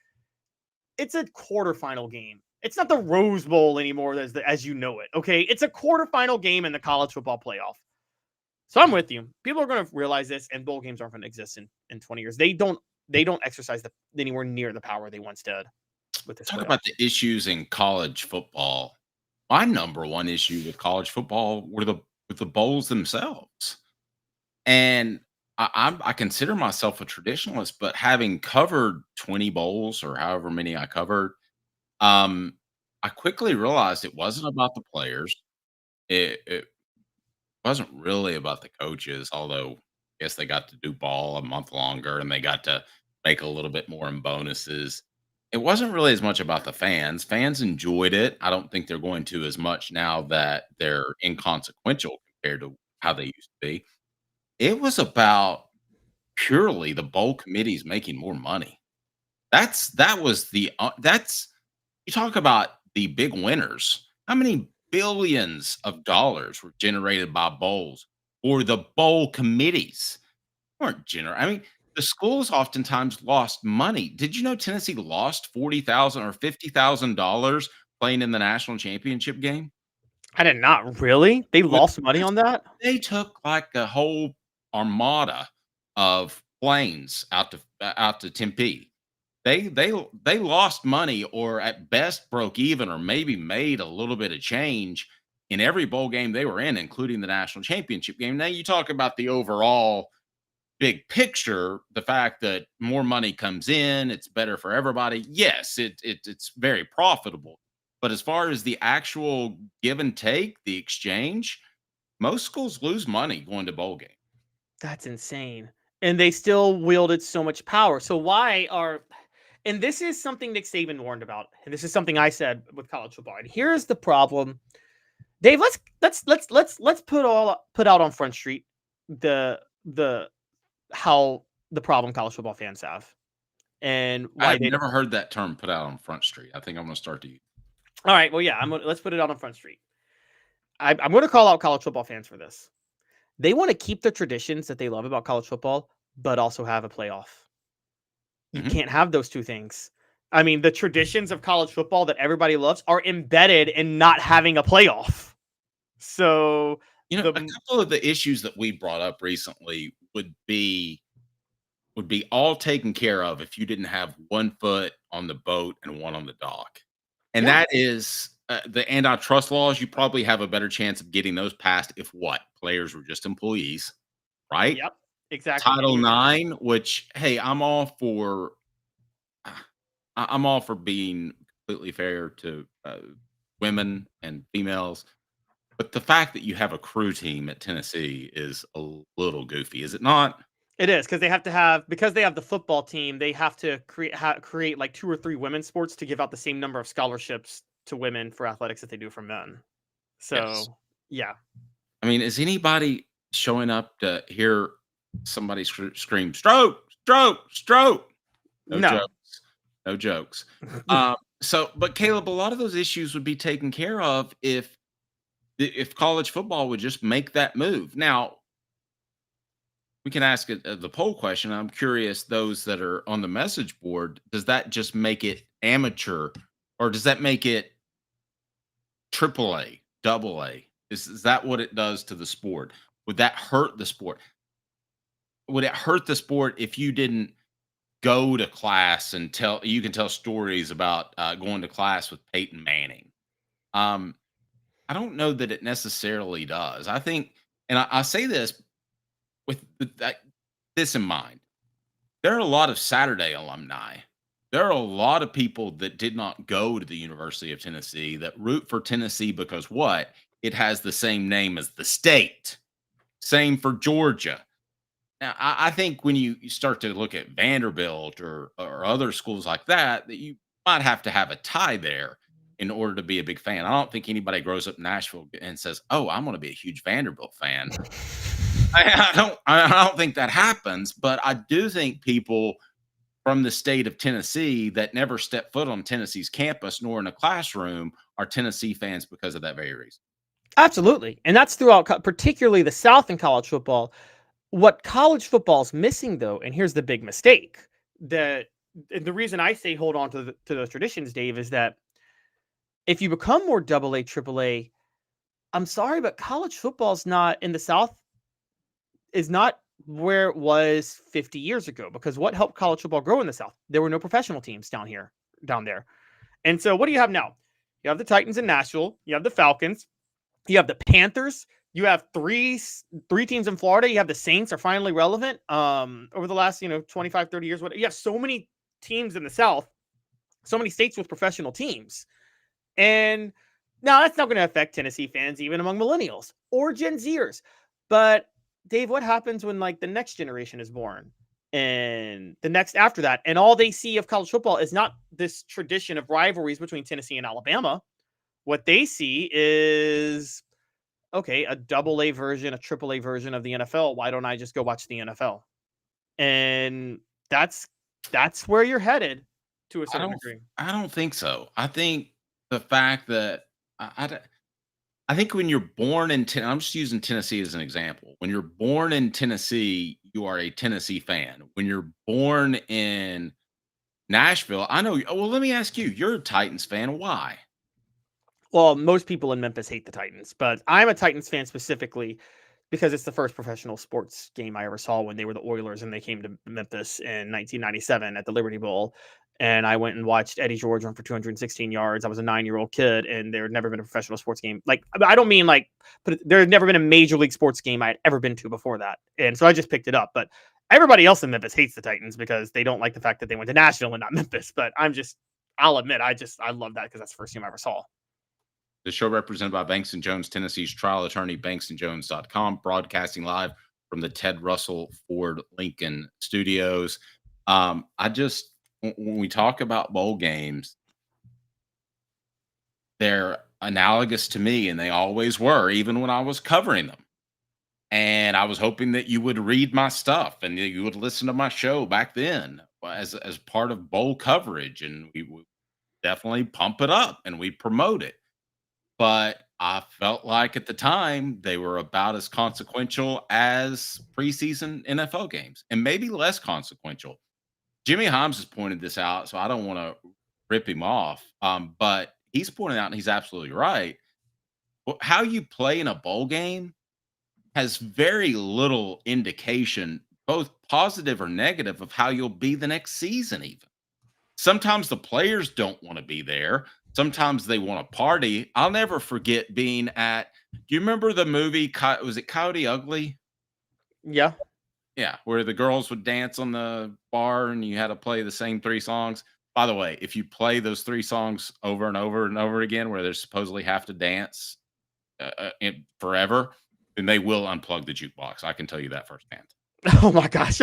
it's a quarterfinal game. It's not the Rose Bowl anymore as you know it, okay? It's a quarterfinal game in the college football playoff. So I'm with you. People are going to realize this, and bowl games aren't going to exist in 20 years. They don't exercise anywhere near the power they once did with this. Talk about the issues in college football. My number one issue with college football were the bowls themselves. And I consider myself a traditionalist, but having covered 20 bowls or however many I covered, I quickly realized it wasn't about the players. It wasn't really about the coaches, although I guess they got to do ball a month longer and they got to make a little bit more in bonuses. It wasn't really as much about the fans. Fans enjoyed it. I don't think they're going to as much now that they're inconsequential compared to how they used to be. It was about purely the bowl committees making more money. You talk about the big winners. How many billions of dollars were generated by bowls or the bowl committees? I mean, the schools oftentimes lost money. Did you know Tennessee lost $40,000 or $50,000 playing in the national championship game? I did not. Really? They lost money on that? They took like a whole armada of planes out to Tempe. They lost money, or at best broke even, or maybe made a little bit of change in every bowl game they were in, including the national championship game. Now you talk about the overall big picture, the fact that more money comes in, it's better for everybody. Yes, it's very profitable. But as far as the actual give and take, the exchange, most schools lose money going to bowl game. That's insane. And they still wielded so much power. So and this is something Nick Saban warned about, and this is something I said with college football. And here's the problem, Dave. Let's put out on Front Street how the problem college football fans have, and why I've never heard that term put out on Front Street. I think I'm going to start to use. All right, well, yeah, let's put it out on Front Street. I'm going to call out college football fans for this. They want to keep the traditions that they love about college football, but also have a playoff. You can't have those two things. I mean, the traditions of college football that everybody loves are embedded in not having a playoff. So, a couple of the issues that we brought up recently would be all taken care of if you didn't have one foot on the boat and one on the dock. And that is the antitrust laws. You probably have a better chance of getting those passed if players were just employees, right? Yep, exactly. Title IX, which, hey, I'm all for being completely fair to women and females. But the fact that you have a crew team at Tennessee is a little goofy, is it not? It is, because they have the football team, they have to create like 2 or 3 women's sports to give out the same number of scholarships to women for athletics that they do for men. So, yeah. I mean, is anybody showing up to hear somebody scream, stroke, stroke, stroke? No. No jokes. But Caleb, a lot of those issues would be taken care of if college football would just make that move. Now, we can ask the poll question. I'm curious, those that are on the message board, does that just make it amateur, or does that make it AAA, AA? Is that what it does to the sport? Would that hurt the sport? Would it hurt the sport if you didn't go to class and tell stories about going to class with Peyton Manning? I don't know that it necessarily does. I think, and I say this with this in mind, there are a lot of Saturday alumni. There are a lot of people that did not go to the University of Tennessee that root for Tennessee because it has the same name as the state. Same for Georgia. Now, I think when you start to look at Vanderbilt or other schools like that you might have to have a tie there in order to be a big fan. I don't think anybody grows up in Nashville and says, "Oh, I'm going to be a huge Vanderbilt fan." I don't think that happens, but I do think people from the state of Tennessee that never step foot on Tennessee's campus nor in a classroom are Tennessee fans because of that very reason. Absolutely. And that's throughout, particularly the South in college football. What college football is missing, though, and here's the big mistake, and the reason I say hold on to those traditions, Dave, is that if you become more AA, AAA, I'm sorry, but college football is not in the South, is not where it was 50 years ago, because what helped college football grow in the South? There were no professional teams down there. And so what do you have now? You have the Titans in Nashville. You have the Falcons. You have the Panthers. You have three teams in Florida. You have the Saints are finally relevant over the last 25, 30 years. You have so many teams in the South, so many states with professional teams. And now that's not going to affect Tennessee fans, even among millennials or Gen Zers. But Dave, what happens when the next generation is born and the next after that, and all they see of college football is not this tradition of rivalries between Tennessee and Alabama? What they see is, okay, a AA version, a AAA version of the NFL. Why don't I just go watch the NFL? And that's where you're headed to a certain degree. I don't think so. I think the fact that I think when you're born in I'm just using Tennessee as an example. When you're born in Tennessee, you are a Tennessee fan. When you're born in Nashville, I know. Well, let me ask you. You're a Titans fan. Why? Well, most people in Memphis hate the Titans, but I'm a Titans fan specifically because it's the first professional sports game I ever saw when they were the Oilers and they came to Memphis in 1997 at the Liberty Bowl. And I went and watched Eddie George run for 216 yards. I was a 9-year-old kid, and there had never been a professional sports game. I don't mean but there had never been a major league sports game I had ever been to before that. And so I just picked it up. But everybody else in Memphis hates the Titans because they don't like the fact that they went to Nashville and not Memphis. But I'll admit, I love that because that's the first team I ever saw. The show represented by Banks & Jones, Tennessee's trial attorney, banksandjones.com, broadcasting live from the Ted Russell Ford Lincoln Studios. When we talk about bowl games, they're analogous to me, and they always were, even when I was covering them. And I was hoping that you would read my stuff and you would listen to my show back then as part of bowl coverage, and we would definitely pump it up and we promote it. But I felt like at the time they were about as consequential as preseason NFL games, and maybe less consequential. Jimmy Himes has pointed this out, so I don't want to rip him off. But he's pointed out, and he's absolutely right. How you play in a bowl game has very little indication, both positive or negative, of how you'll be the next season, even. Sometimes the players don't want to be there. Sometimes they want to party. I'll never forget being at, do you remember the movie, was it Coyote Ugly? Yeah. Yeah, where the girls would dance on the bar and you had to play the same 3 songs. By the way, if you play those 3 songs over and over and over again, where they supposedly have to dance forever, then they will unplug the jukebox. I can tell you that firsthand. Oh my gosh.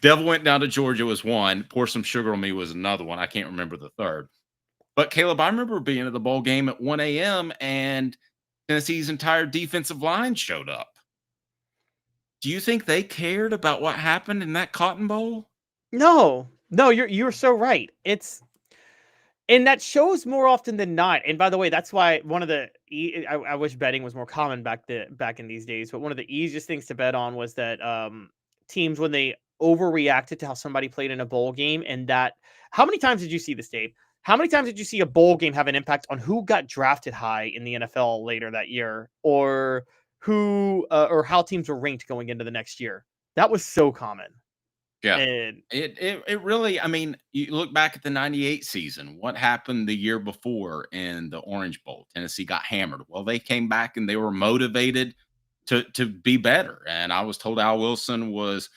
Devil Went Down to Georgia was one. Pour Some Sugar on Me was another one. I can't remember the third. But Caleb, I remember being at the bowl game at 1 a.m. and Tennessee's entire defensive line showed up. Do you think they cared about what happened in that Cotton Bowl? No, you're so right. And that shows more often than not. And by the way, that's why one of the I wish betting was more common back in these days. But one of the easiest things to bet on was that teams, when they overreacted to how somebody played in a bowl game, and that how many times did you see this, Dave? How many times did you see a bowl game have an impact on who got drafted high in the NFL later that year, or who or how teams were ranked going into the next year? That was so common. Yeah. And it really, I mean, you look back at the 98 season, what happened the year before in the Orange Bowl? Tennessee got hammered. Well, they came back and they were motivated to be better. And I was told Al Wilson was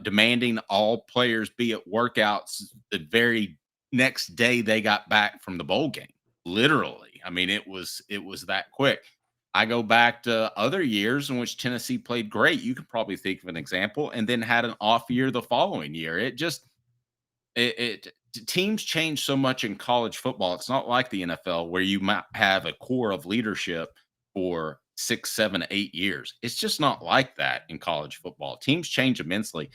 demanding all players be at workouts the very next day they got back from the bowl game. Literally. I mean, it was that quick. I go back to other years in which Tennessee played great. You could probably think of an example, and then had an off year the following year. Teams change so much in college football. It's not like the NFL where you might have a core of leadership for 6, 7, 8 years. It's just not like that in college football. Teams change immensely.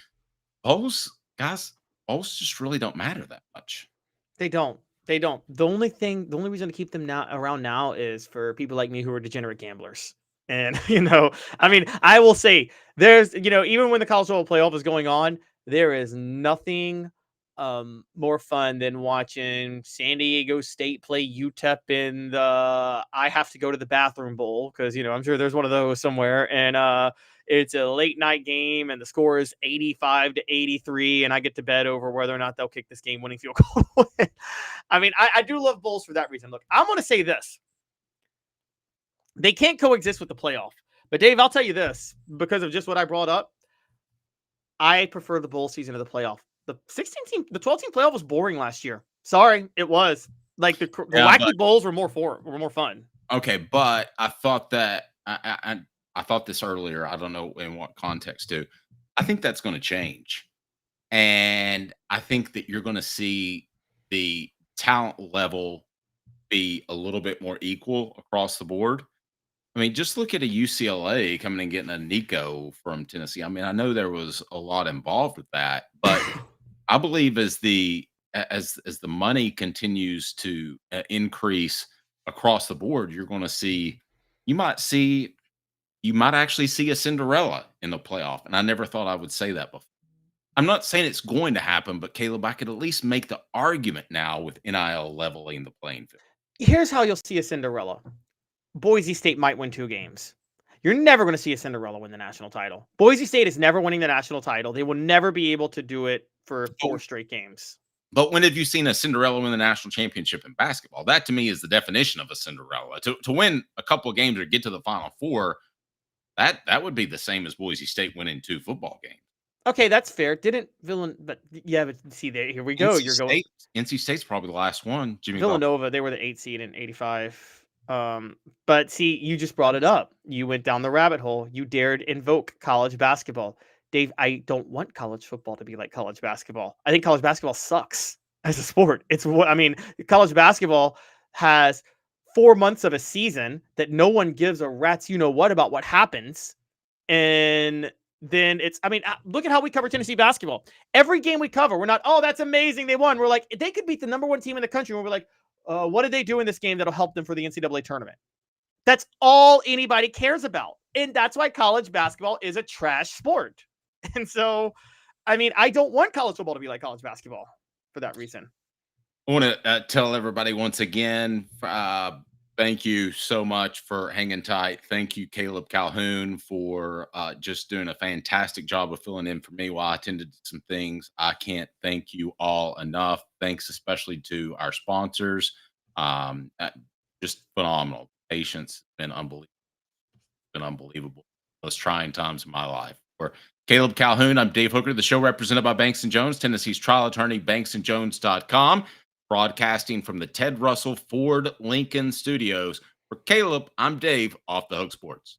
Bowls just really don't matter that much. They don't. The only reason to keep them around now is for people like me who are degenerate gamblers. And, I mean, I will say there's, even when the college football playoff is going on, there is nothing more fun than watching San Diego State play UTEP in the I have to go to the bathroom bowl, because, I'm sure there's one of those somewhere. And it's a late night game and the score is 85-83. And I get to bet over whether or not they'll kick this game winning field goal. I mean, I do love bowls for that reason. Look, I'm going to say this. They can't coexist with the playoff. But Dave, I'll tell you this, because of just what I brought up, I prefer the bowl season to the playoff. The 12-team playoff was boring last year. Sorry, it was. Like the wacky bowls were more fun. Okay, but I thought that I thought this earlier. I don't know in what context too. I think that's going to change, and I think that you're going to see the talent level be a little bit more equal across the board. I mean, just look at a UCLA coming and getting a Nico from Tennessee. I mean, I know there was a lot involved with that, but I believe as the money continues to increase across the board, you're going to see you might actually see a Cinderella in the playoff. And I never thought I would say that before. I'm not saying it's going to happen, but Caleb, I could at least make the argument now with NIL leveling the playing field. Here's how you'll see a Cinderella. Boise State might win 2 games. You're never going to see a Cinderella win the national title. Boise State is never winning the national title. They will never be able to do it for 4 straight games. But when have you seen a Cinderella win the national championship in basketball? That to me is the definition of a Cinderella. To win a couple of games or get to the Final Four, that would be the same as Boise State winning 2 football games. Okay, that's fair. But see, here we go. NC State's probably the last one. Villanova, they were the 8th seed in 85. But see, you just brought it up. You went down the rabbit hole. You dared invoke college basketball. Dave, I don't want college football to be like college basketball. I think college basketball sucks as a sport. College basketball has 4 months of a season that no one gives a rat's what about what happens. And then look at how we cover Tennessee basketball. Every game we cover, we're not, oh, that's amazing, they won. We're like, they could beat the number 1 team in the country. And we're like, what did they do in this game that'll help them for the NCAA tournament? That's all anybody cares about. And that's why college basketball is a trash sport. And so I mean, I don't want college football to be like college basketball for that reason. I want to tell everybody once again, thank you so much for hanging tight. Thank you, Caleb Calhoun, for just doing a fantastic job of filling in for me while I attended to some things. I can't thank you all enough. Thanks especially to our sponsors. Just phenomenal. Patience been unbelievable. Been unbelievable. Most trying times in my life. For Caleb Calhoun, I'm Dave Hooker, the show represented by Banks & Jones, Tennessee's trial attorney, banksandjones.com. Broadcasting from the Ted Russell Ford Lincoln Studios. For Caleb, I'm Dave, Off the Hook Sports.